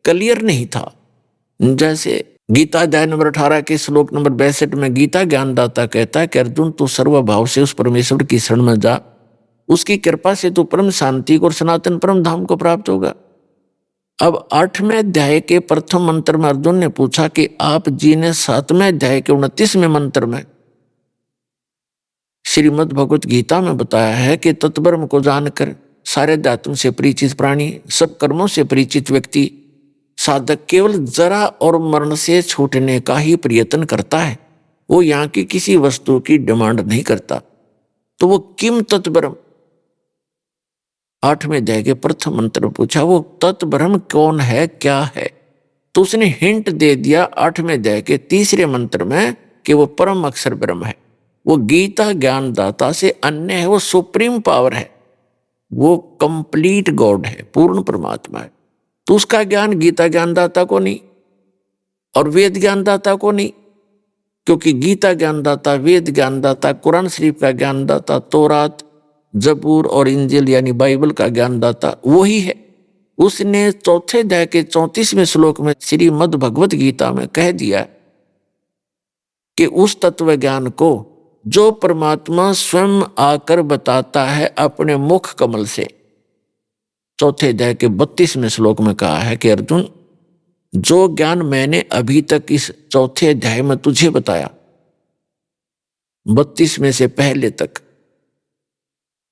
क्लियर नहीं था। जैसे गीता अध्याय नंबर 18 के श्लोक नंबर 62 में गीता ज्ञानदाता कहता है कि अर्जुन, तू सर्वभाव से उस परमेश्वर की शरण में जा, उसकी कृपा से तू परम शांति को और सनातन परम धाम को प्राप्त होगा। अब 8वें अध्याय के प्रथम मंत्र में अर्जुन ने पूछा कि आप जी ने 7वें अध्याय के 29वें मंत्र में श्रीमद् भगवत गीता में बताया है कि तत्ब्रह्म को जानकर सारे अध्यात्म से परिचित प्राणी, सब कर्मों से परिचित व्यक्ति, साधक केवल जरा और मरण से छूटने का ही प्रयत्न करता है, वो यहाँ की किसी वस्तु की डिमांड नहीं करता। तो वो किम तत्ब्रह्म, 8वें अध्याय के प्रथम मंत्र में पूछा, वो तत्ब्रह्म कौन है, क्या है? तो उसने हिंट दे दिया 8वें अध्याय के 3रे मंत्र में कि वो परम अक्षर ब्रह्म है, वो गीता ज्ञानदाता से अन्य है, वो सुप्रीम पावर है, वो कंप्लीट गॉड है, पूर्ण परमात्मा है। तो उसका ज्ञान गीता ज्ञानदाता को नहीं और वेद ज्ञानदाता को नहीं, क्योंकि गीता ज्ञानदाता, वेद ज्ञानदाता, कुरान शरीफ का ज्ञानदाता, तौरात, जबूर और इंजिल यानी बाइबल का ज्ञानदाता वही है। उसने 4थे अध्याय के 34वें श्लोक में श्रीमद् भगवत गीता में कह दिया कि उस तत्व ज्ञान को जो परमात्मा स्वयं आकर बताता है अपने मुख कमल से। 4थे अध्याय के 32वें श्लोक में कहा है कि अर्जुन, जो ज्ञान मैंने अभी तक इस 4थे अध्याय में तुझे बताया, 32 में से पहले तक,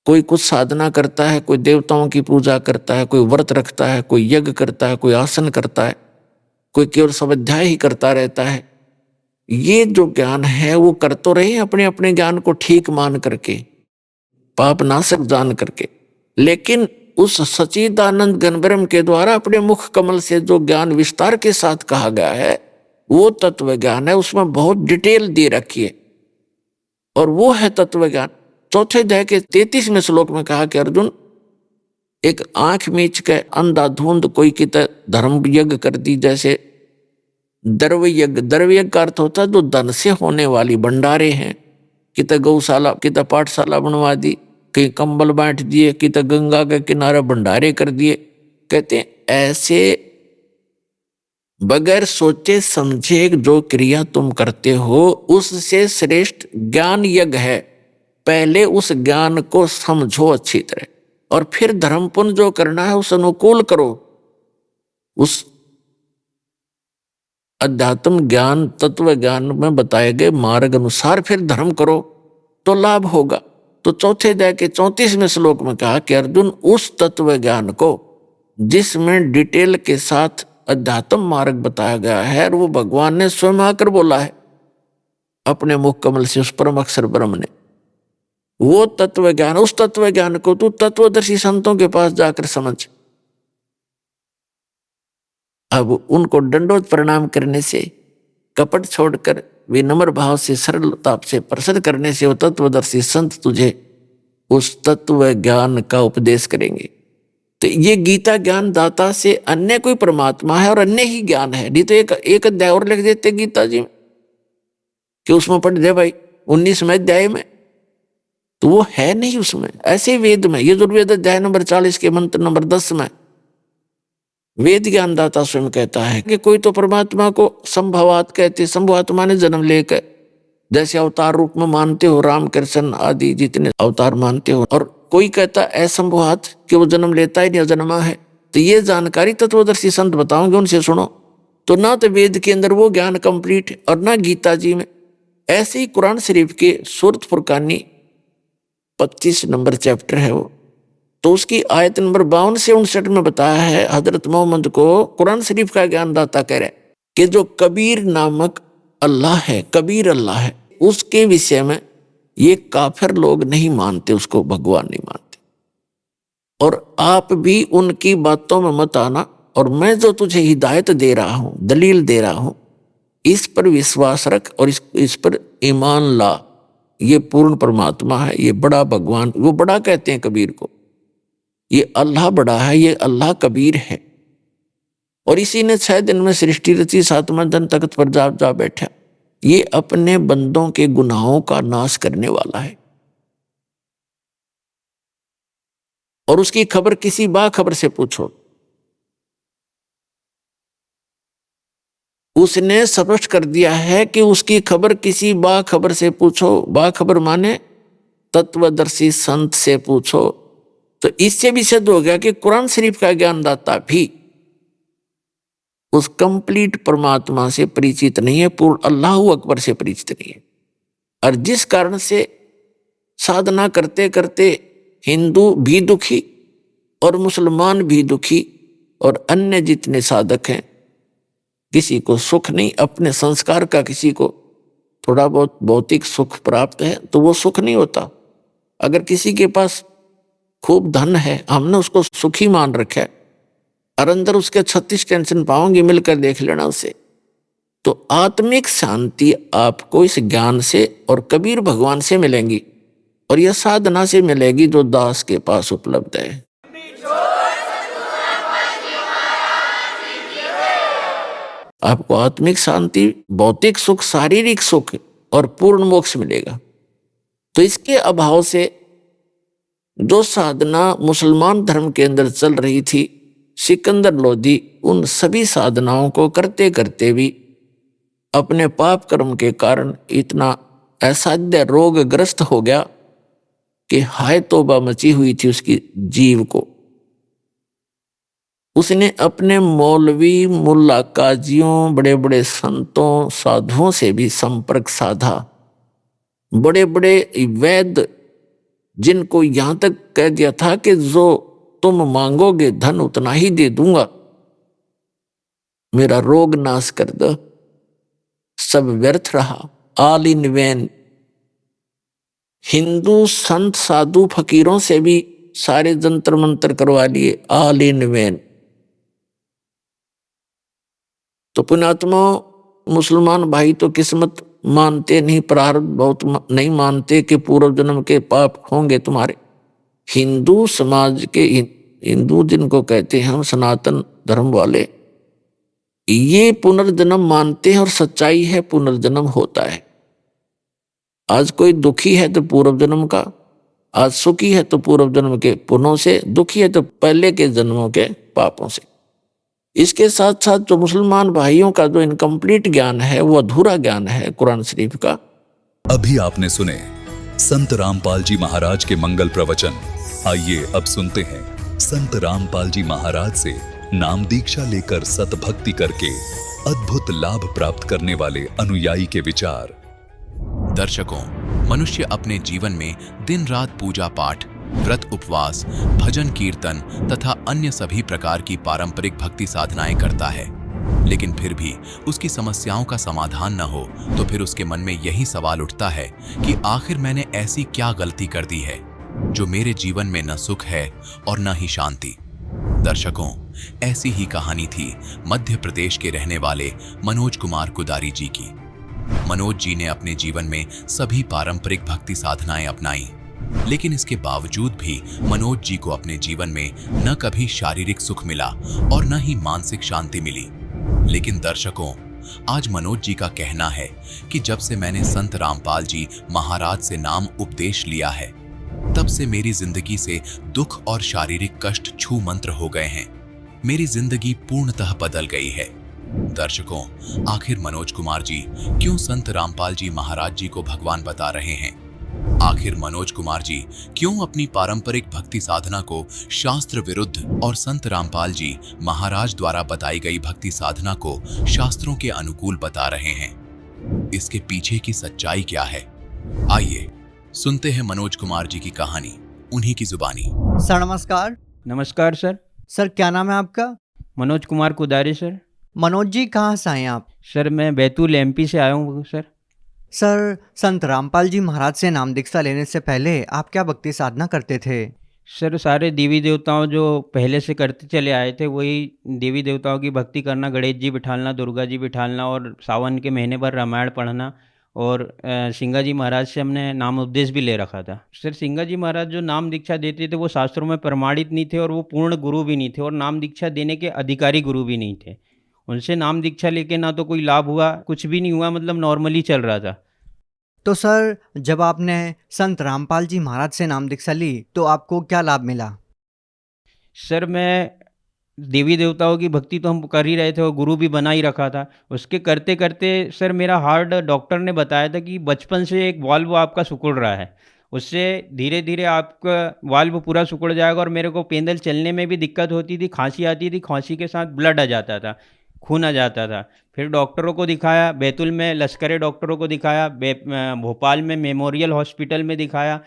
कोई कुछ साधना करता है, कोई देवताओं की पूजा करता है, कोई व्रत रखता है, कोई यज्ञ करता है, कोई आसन करता है, कोई केवल स्वाध्याय ही करता रहता है। ये जो ज्ञान है वो कर तो रहे हैं अपने अपने ज्ञान को ठीक मान करके, पाप नाशक जान करके, लेकिन उस सच्चिदानंद घन ब्रह्म के द्वारा अपने मुख कमल से जो ज्ञान विस्तार के साथ कहा गया है वो तत्व ज्ञान है। उसमें बहुत डिटेल दे रखी है और वो है तत्व ज्ञान। चौथे अध्याय के 33वें श्लोक में कहा कि अर्जुन, एक आंख मीच के अंधाधुंध कोई की धर्म यज्ञ कर दी, जैसे द्रव्य यज्ञ। द्रव्य यज्ञ का अर्थ होता है जो धन से होने वाली भंडारे हैं, कित गौशाला कित पाठशाला बनवा दी, कहीं कंबल बांट दिए, कित गंगा के किनारे भंडारे कर दिए। कहते हैं ऐसे बगैर सोचे समझे जो क्रिया तुम करते हो उससे श्रेष्ठ ज्ञान यज्ञ है। पहले उस ज्ञान को समझो अच्छी तरह और फिर धर्म पुण्य जो करना है उस अनुकूल करो। उस अध्यात्म ज्ञान तत्व ज्ञान में बताए गए मार्ग अनुसार फिर धर्म करो तो लाभ होगा। तो चौथे अध्याय के 34वें श्लोक में कहा कि अर्जुन, उस तत्व ज्ञान को जिसमें डिटेल के साथ अध्यात्म मार्ग बताया गया है और वो भगवान ने स्वयं आकर बोला है अपने मुख कमल से, उस परम अक्षर ब्रह्म ने, वो तत्व ज्ञान, उस तत्व ज्ञान को तू तत्वदर्शी संतों के पास जाकर समझ। अब उनको दंडोत प्रणाम करने से, कपट छोड़कर विनम्र भाव से, सरलता से प्रसन्न करने से वो तत्वदर्शी संत तुझे उस तत्व ज्ञान का उपदेश करेंगे। तो ये गीता ज्ञान दाता से अन्य कोई परमात्मा है और अन्य ही ज्ञान है। नहीं तो एक अध्याय और लिख देते गीता जी में कि उसमें पढ़ दे भाई 19वें अध्याय में, तो वो है नहीं उसमें। ऐसे वेद में यजुर्वेद अध्याय नंबर 40 के मंत्र नंबर 10 में वेद ज्ञानदाता स्वयं कहता है कि कोई तो परमात्मा को संभवात कहते, संभवात्मा ने जन्म लेकर, जैसे अवतार रूप में मानते हो राम कृष्ण आदि जितने अवतार मानते हो, और कोई कहता असंभवात कि वो जन्म लेता ही नहीं, जन्मा है। तो ये जानकारी तत्वदर्शी संत बताओगे, उनसे सुनो। तो ना तो वेद के अंदर वो ज्ञान कंप्लीट और ना गीता जी में। ऐसे ही कुरान शरीफ के सूरत फुरकानी 25 नंबर चैप्टर है वो, तो उसकी आयत नंबर 52 से 59 में बताया है हजरत मोहम्मद को कुरान शरीफ का ज्ञानदाता कह रहे कि जो कबीर नामक अल्लाह है, कबीर अल्लाह है, उसके विषय में ये काफिर लोग नहीं मानते, उसको भगवान नहीं मानते। और आप भी उनकी बातों में मत आना, और मैं जो तुझे हिदायत दे रहा हूं, दलील दे रहा हूं, इस पर विश्वास रख और इस पर ईमान ला। ये पूर्ण परमात्मा है, ये बड़ा भगवान, वो बड़ा कहते हैं कबीर को, ये अल्लाह बड़ा है, ये अल्लाह कबीर है। और इसी ने 6 दिन में सृष्टि रची, 7वां दिन तख्त पर जा बैठा। ये अपने बंदों के गुनाहों का नाश करने वाला है। और उसकी खबर किसी बाखबर से पूछो, उसने स्पष्ट कर दिया है कि उसकी खबर किसी बाखबर से पूछो। बाखबर माने तत्वदर्शी संत से पूछो। तो इससे भी सिद्ध हो गया कि कुरान शरीफ का ज्ञानदाता भी उस कंप्लीट परमात्मा से परिचित नहीं है, पूर्ण अल्लाह अकबर से परिचित नहीं है। और जिस कारण से साधना करते करते हिंदू भी दुखी और मुसलमान भी दुखी और अन्य जितने साधक हैं, किसी को सुख नहीं, अपने संस्कार का किसी को थोड़ा बहुत भौतिक सुख प्राप्त है तो वो सुख नहीं होता। अगर किसी के पास खूब धन है, हमने उसको सुखी मान रखा है, और अंदर उसके 36 टेंशन पाओगे, मिलकर देख लेना उसे। तो आत्मिक शांति आपको इस ज्ञान से और कबीर भगवान से मिलेंगी, और यह साधना से मिलेगी जो दास के पास उपलब्ध है। आपको आत्मिक शांति, भौतिक सुख, शारीरिक सुख और पूर्ण मोक्ष मिलेगा। तो इसके अभाव से जो साधना मुसलमान धर्म के अंदर चल रही थी, सिकंदर लोधी उन सभी साधनाओं को करते करते भी अपने पाप कर्म के कारण इतना असाध्य रोगग्रस्त हो गया कि हाय तौबा मची हुई थी उसकी जीव को। उसने अपने मौलवी, मुल्ला, काजियों, बड़े बड़े संतों, साधुओं से भी संपर्क साधा। बड़े बड़े वैद्य, जिनको यहां तक कह दिया था कि जो तुम मांगोगे धन उतना ही दे दूंगा, मेरा रोग नाश कर दो, सब व्यर्थ रहा, ऑल इन वैन। हिंदू संत साधु फकीरों से भी सारे जंतर मंत्र करवा लिए, ऑल इन वैन। तो पुण्यात्मा मुसलमान भाई तो किस्मत मानते नहीं, प्रारब्ध बहुत नहीं मानते कि पूर्व जन्म के पाप होंगे तुम्हारे। हिंदू समाज के हिंदू जिनको कहते हैं हम सनातन धर्म वाले, ये पुनर्जन्म मानते हैं और सच्चाई है, पुनर्जन्म होता है। आज कोई दुखी है तो पूर्व जन्म का, आज सुखी है तो पूर्व जन्म के पुण्यों से, दुखी है तो पहले के जन्मों के पापों से। इसके साथ साथ जो मुसलमान भाइयों का जो इनकम्प्लीट ज्ञान है, वो अधूरा ज्ञान है कुरान शरीफ का। अभी आपने सुने संत रामपाल जी महाराज के मंगल प्रवचन। आइए अब सुनते हैं संत रामपाल जी महाराज से नाम दीक्षा लेकर सतभक्ति करके अद्भुत लाभ प्राप्त करने वाले अनुयायी के विचार। दर्शकों, मनुष्य अपने जीवन में दिन रात पूजा पाठ, व्रत उपवास, भजन कीर्तन तथा अन्य सभी प्रकार की पारंपरिक भक्ति साधनाएं करता है, लेकिन फिर भी उसकी समस्याओं का समाधान न हो तो फिर उसके मन में यही सवाल उठता है कि आखिर मैंने ऐसी क्या गलती कर दी है जो मेरे जीवन में न सुख है और न ही शांति। दर्शकों, ऐसी ही कहानी थी मध्य प्रदेश के रहने वाले मनोज कुमार कुदारी जी की। मनोज जी ने अपने जीवन में सभी पारंपरिक भक्ति साधनाएं अपनाई, लेकिन इसके बावजूद भी मनोज जी को अपने जीवन में न कभी शारीरिक सुख मिला और न ही मानसिक शांति मिली। लेकिन दर्शकों, आज मनोज जी का कहना है कि जब से मैंने संत रामपाल जी महाराज से नाम उपदेश लिया है, तब से मेरी जिंदगी से दुख और शारीरिक कष्ट छू मंत्र हो गए हैं। मेरी जिंदगी पूर्णतः बदल गई है। दर्शकों, आखिर मनोज कुमार जी क्यों संत रामपाल जी महाराज जी को भगवान बता रहे हैं? आखिर मनोज कुमार जी क्यों अपनी पारंपरिक भक्ति साधना को शास्त्र विरुद्ध और संत रामपाल जी महाराज द्वारा बताई गई भक्ति साधना को शास्त्रों के अनुकूल बता रहे हैं? इसके पीछे की सच्चाई क्या है? आइए सुनते हैं मनोज कुमार जी की कहानी, उन्हीं की जुबानी। सर नमस्कार। नमस्कार सर। सर क्या नाम है आपका? मनोज कुमार कुदारी सर। मनोज जी कहाँ से आए हैं आप? सर मैं बैतूल एमपी से आया हूँ सर। सर संत रामपाल जी महाराज से नाम दीक्षा लेने से पहले आप क्या भक्ति साधना करते थे? सर सारे देवी देवताओं जो पहले से करते चले आए थे वही देवी देवताओं की भक्ति करना, गणेश जी बिठालना, दुर्गा जी बिठालना और सावन के महीने भर रामायण पढ़ना। और सिंगा जी महाराज से हमने नाम उपदेश भी ले रखा था। सर सिंगा जी महाराज जो नाम दीक्षा देते थे वो शास्त्रों में प्रमाणित नहीं थे और वो पूर्ण गुरु भी नहीं थे और नाम दीक्षा देने के अधिकारी गुरु भी नहीं थे। उनसे नाम दीक्षा लेके ना तो कोई लाभ हुआ, कुछ भी नहीं हुआ, मतलब नॉर्मली चल रहा था। तो सर जब आपने संत रामपाल जी महाराज से नाम दीक्षा ली तो आपको क्या लाभ मिला? सर मैं देवी देवताओं की भक्ति तो हम कर ही रहे थे और गुरु भी बना ही रखा था। उसके करते करते सर मेरा हार्ट डॉक्टर ने बताया था कि बचपन से एक वाल्व आपका सिकुड़ रहा है, उससे धीरे धीरे आपका वाल्व पूरा सिकुड़ जाएगा। और मेरे को पैदल चलने में भी दिक्कत होती थी, खांसी आती थी, खांसी के साथ ब्लड आ जाता था, खून आ जाता था। फिर डॉक्टरों को दिखाया, बैतूल में लश्करे डॉक्टरों को दिखाया, भोपाल में मेमोरियल हॉस्पिटल में दिखाया,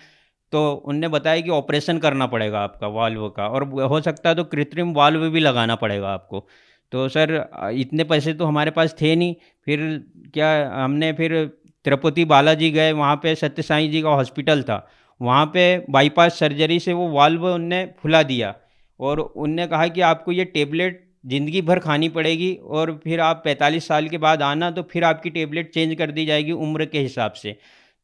तो उनने बताया कि ऑपरेशन करना पड़ेगा आपका वाल्व का और हो सकता है तो कृत्रिम वाल्व भी लगाना पड़ेगा आपको। तो सर इतने पैसे तो हमारे पास थे नहीं। फिर क्या हमने फिर तिरुपति बालाजी गए, वहाँ पे सत्य साईं जी का हॉस्पिटल था, वहाँ पे बाईपास सर्जरी से वो वाल्व उनने फुला दिया और उनने कहा कि आपको ये टेबलेट ज़िंदगी भर खानी पड़ेगी और फिर आप 45 साल के बाद आना तो फिर आपकी टेबलेट चेंज कर दी जाएगी उम्र के हिसाब से।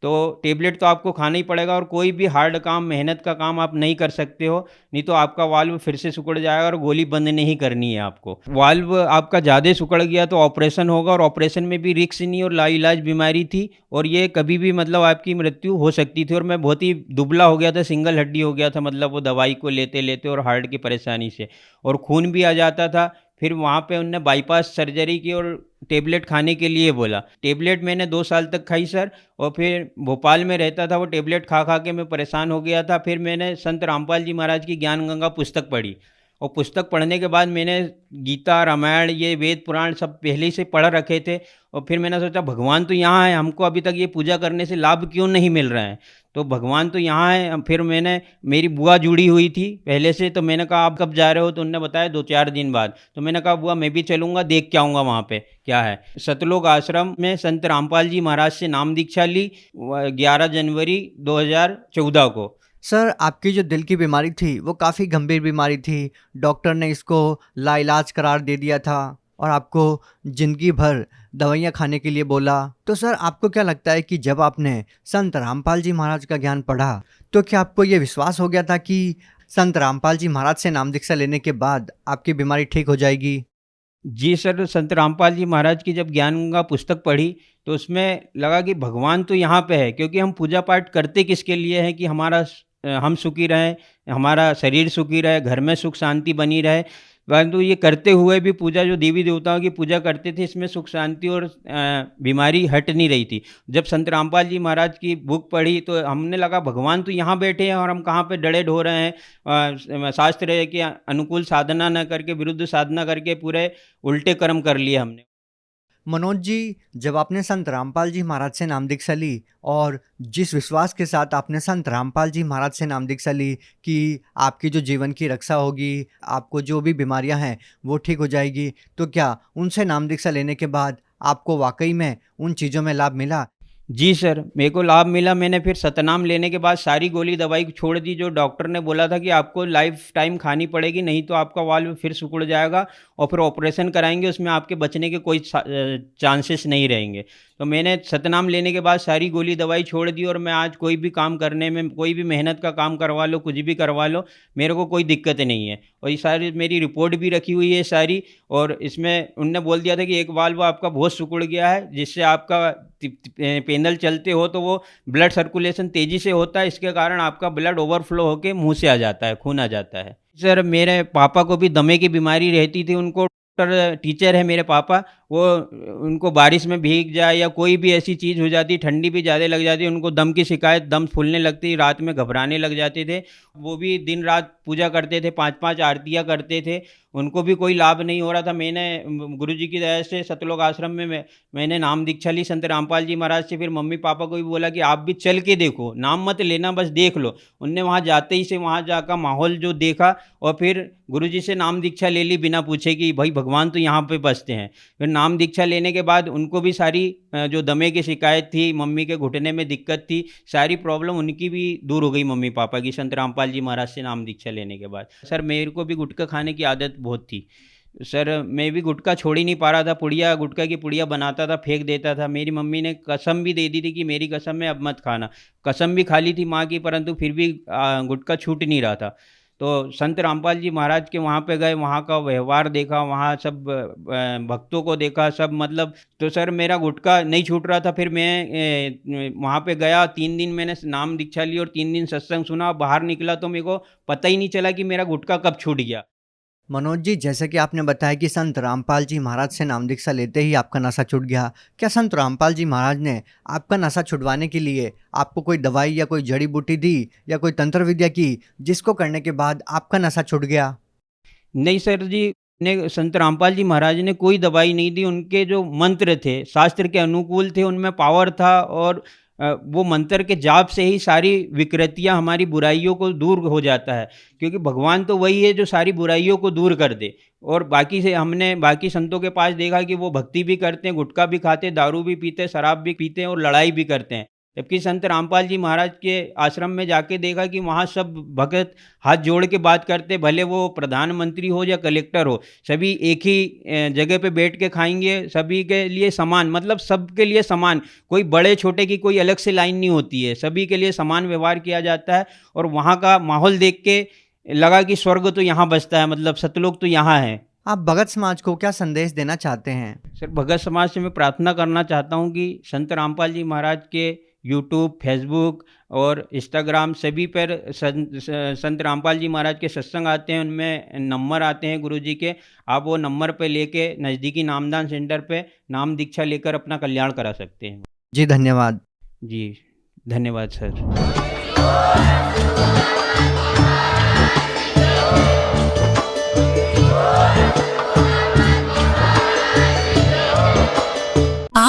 तो टेबलेट तो आपको खाना ही पड़ेगा और कोई भी हार्ड काम, मेहनत का काम आप नहीं कर सकते हो, नहीं तो आपका वाल्व फिर से सिकुड़ जाएगा और गोली बंद नहीं करनी है आपको। वाल्व आपका ज़्यादा सिकुड़ गया तो ऑपरेशन होगा और ऑपरेशन में भी रिस्क नहीं और लाइलाज बीमारी थी और ये कभी भी मतलब आपकी मृत्यु हो सकती थी। और मैं बहुत ही दुबला हो गया था, सिंगल हड्डी हो गया था, मतलब वो दवाई को लेते लेते और हार्ट की परेशानी से, और खून भी आ जाता था। फिर वहाँ पे उनने बाईपास सर्जरी की और टेबलेट खाने के लिए बोला। टेबलेट मैंने 2 साल तक खाई सर, और फिर भोपाल में रहता था, वो टेबलेट खा खा के मैं परेशान हो गया था। फिर मैंने संत रामपाल जी महाराज की ज्ञान गंगा पुस्तक पढ़ी और पुस्तक पढ़ने के बाद मैंने गीता, रामायण, ये वेद पुराण सब पहले ही से पढ़ रखे थे। और फिर मैंने सोचा भगवान तो यहाँ है, हमको अभी तक ये पूजा करने से लाभ क्यों नहीं मिल रहा है। तो भगवान तो यहाँ है। फिर मैंने, मेरी बुआ जुड़ी हुई थी पहले से, तो मैंने कहा आप कब जा रहे हो, तो उनने बताया 2-4 दिन बाद। तो मैंने कहा बुआ मैं भी चलूँगा, देख के आऊँगा वहाँ पे क्या है। सतलोक आश्रम में संत रामपाल जी महाराज से नाम दीक्षा ली 11 जनवरी 2014 को। सर, आपकी जो दिल की बीमारी थी वो काफ़ी गंभीर बीमारी थी। डॉक्टर ने इसको लाइलाज करार दे दिया था और आपको ज़िंदगी भर दवाइयाँ खाने के लिए बोला। तो सर, आपको क्या लगता है कि जब आपने संत रामपाल जी महाराज का ज्ञान पढ़ा, तो क्या आपको ये विश्वास हो गया था कि संत रामपाल जी महाराज से नाम दीक्षा लेने के बाद आपकी बीमारी ठीक हो जाएगी? जी सर, संत रामपाल जी महाराज की जब ज्ञान गंगा पुस्तक पढ़ी, तो उसमें लगा कि भगवान तो यहाँ पे है, क्योंकि हम पूजा पाठ करते किसके लिए हैं कि हम सुखी रहें, हमारा शरीर सुखी रहे, घर में सुख शांति बनी रहे। परंतु ये करते हुए भी पूजा, जो देवी देवताओं की पूजा करते थे, इसमें सुख शांति और बीमारी हट नहीं रही थी। जब संत रामपाल जी महाराज की बुक पढ़ी तो हमने लगा भगवान तो यहाँ बैठे हैं और हम कहाँ पे डरे ढो रहे हैं। शास्त्र के अनुकूल साधना न करके, विरुद्ध साधना करके पूरे उल्टे कर्म कर लिए हमने। मनोज जी, जब आपने संत रामपाल जी महाराज से नाम दीक्षा ली और जिस विश्वास के साथ आपने संत रामपाल जी महाराज से नाम दीक्षा ली कि आपकी जो जीवन की रक्षा होगी, आपको जो भी बीमारियां हैं वो ठीक हो जाएगी, तो क्या उनसे नाम दीक्षा लेने के बाद आपको वाकई में उन चीज़ों में लाभ मिला? जी सर, मेरे को लाभ मिला। मैंने फिर सतनाम लेने के बाद सारी गोली दवाई छोड़ दी, जो डॉक्टर ने बोला था कि आपको लाइफ टाइम खानी पड़ेगी, नहीं तो आपका वाल्व फिर सिकुड़ जाएगा और फिर ऑपरेशन कराएंगे, उसमें आपके बचने के कोई चांसेस नहीं रहेंगे। तो मैंने सतनाम लेने के बाद सारी गोली दवाई छोड़ दी और मैं आज कोई भी काम करने में, कोई भी मेहनत का काम करवा लो, कुछ भी करवा लो, मेरे को कोई दिक्कत नहीं है। और ये सारी मेरी रिपोर्ट भी रखी हुई है सारी, और इसमें उनने बोल दिया था कि एक वाल्व आपका बहुत सिकुड़ गया है, जिससे आपका पेनल चलते हो तो वो ब्लड सर्कुलेशन तेज़ी से होता है, इसके कारण आपका ब्लड ओवरफ्लो होकर मुँह से आ जाता है, खून आ जाता है। सर, मेरे पापा को भी दमे की बीमारी रहती थी। उनको टीचर है मेरे पापा, वो उनको बारिश में भीग जाए या कोई भी ऐसी चीज़ हो जाती, ठंडी भी ज़्यादा लग जाती, उनको दम की शिकायत, दम फूलने लगती, रात में घबराने लग जाते थे। वो भी दिन रात पूजा करते थे, 5-5 आरतियाँ करते थे, उनको भी कोई लाभ नहीं हो रहा था। मैंने गुरुजी की दया से सतलोक आश्रम में मैंने नाम दीक्षा ली संत रामपाल जी महाराज से। फिर मम्मी पापा को भी बोला कि आप भी चल के देखो, नाम मत लेना, बस देख लो। उनने वहाँ जाते ही से वहाँ जाकर माहौल जो देखा और फिर गुरुजी से नाम दीक्षा ले ली बिना पूछे कि भाई भगवान तो यहाँ पे बसते हैं। फिर नाम दीक्षा लेने के बाद उनको भी सारी जो दमे की शिकायत थी, मम्मी के घुटने में दिक्कत थी, सारी प्रॉब्लम उनकी भी दूर हो गई मम्मी पापा की, संत रामपाल जी महाराज से नाम दीक्षा लेने के बाद। सर, मेरे को भी गुटखा खाने की आदत बहुत थी। सर, मैं भी गुटखा छोड़ ही नहीं पा रहा था। पुड़िया, गुटखा की पुड़िया बनाता था, फेंक देता था। मेरी मम्मी ने कसम भी दे दी थी कि मेरी कसम है अब मत खाना। कसम भी खा ली थी माँ की, परंतु फिर भी गुटखा छूट नहीं रहा था। तो संत रामपाल जी महाराज के वहाँ पे गए, वहाँ का व्यवहार देखा, वहाँ सब भक्तों को देखा, सब मतलब, तो सर मेरा गुटखा नहीं छूट रहा था। फिर मैं वहाँ पे गया, 3 दिन मैंने नाम दीक्षा ली और 3 दिन सत्संग सुना। बाहर निकला तो मेरे को पता ही नहीं चला कि मेरा गुटखा कब छूट गया। मनोज जी, जैसे कि आपने बताया कि संत रामपाल जी महाराज से नाम दीक्षा लेते ही आपका नशा छूट गया, क्या संत रामपाल जी महाराज ने आपका नशा छुड़वाने के लिए आपको कोई दवाई या कोई जड़ी बूटी दी या कोई तंत्र विद्या की, जिसको करने के बाद आपका नशा छूट गया? नहीं सर जी, ने संत रामपाल जी महाराज ने कोई दवाई नहीं दी। उनके जो मंत्र थे शास्त्र के अनुकूल थे, उनमें पावर था, और वो मंत्र के जाप से ही सारी विकृतियां, हमारी बुराइयों को दूर हो जाता है, क्योंकि भगवान तो वही है जो सारी बुराइयों को दूर कर दे। और बाकी से हमने बाकी संतों के पास देखा कि वो भक्ति भी करते हैं, गुटखा भी खाते हैं, दारू भी पीते हैं, शराब भी पीते हैं और लड़ाई भी करते हैं। जबकि संत रामपाल जी महाराज के आश्रम में जाके देखा कि वहाँ सब भगत हाथ जोड़ के बात करते, भले वो प्रधानमंत्री हो या कलेक्टर हो, सभी एक ही जगह पे बैठ के खाएंगे, सभी के लिए समान, मतलब सबके लिए समान, कोई बड़े छोटे की कोई अलग से लाइन नहीं होती है, सभी के लिए समान व्यवहार किया जाता है। और वहाँ का माहौल देख के लगा कि स्वर्ग तो यहाँ बसता है, मतलब सतलोक तो यहाँ है। आप भगत समाज को क्या संदेश देना चाहते हैं? सर, भगत समाज से मैं प्रार्थना करना चाहता हूँ कि संत रामपाल जी महाराज के यूट्यूब, फेसबुक और इंस्टाग्राम सभी पर संत रामपाल जी महाराज के सत्संग आते हैं, उनमें नंबर आते हैं गुरुजी के। आप वो नंबर पे लेके नज़दीकी नामदान सेंटर पे नाम दीक्षा लेकर अपना कल्याण करा सकते हैं। जी धन्यवाद। जी धन्यवाद सर।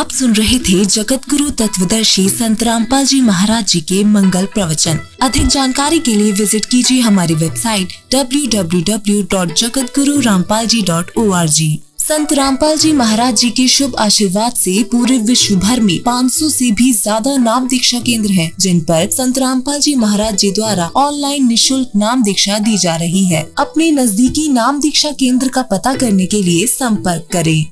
आप सुन रहे थे जगत गुरु तत्वदर्शी संत रामपाल जी महाराज जी के मंगल प्रवचन। अधिक जानकारी के लिए विजिट कीजिए हमारी वेबसाइट www.jagatgururampalji.org। संत रामपाल जी महाराज जी के शुभ आशीर्वाद से पूरे विश्व भर में 500 से भी ज्यादा नाम दीक्षा केंद्र हैं, जिन पर संत रामपाल जी महाराज जी द्वारा ऑनलाइन निशुल्क नाम दीक्षा दी जा रही है। अपने नजदीकी नाम दीक्षा केंद्र का पता करने के लिए संपर्क करें।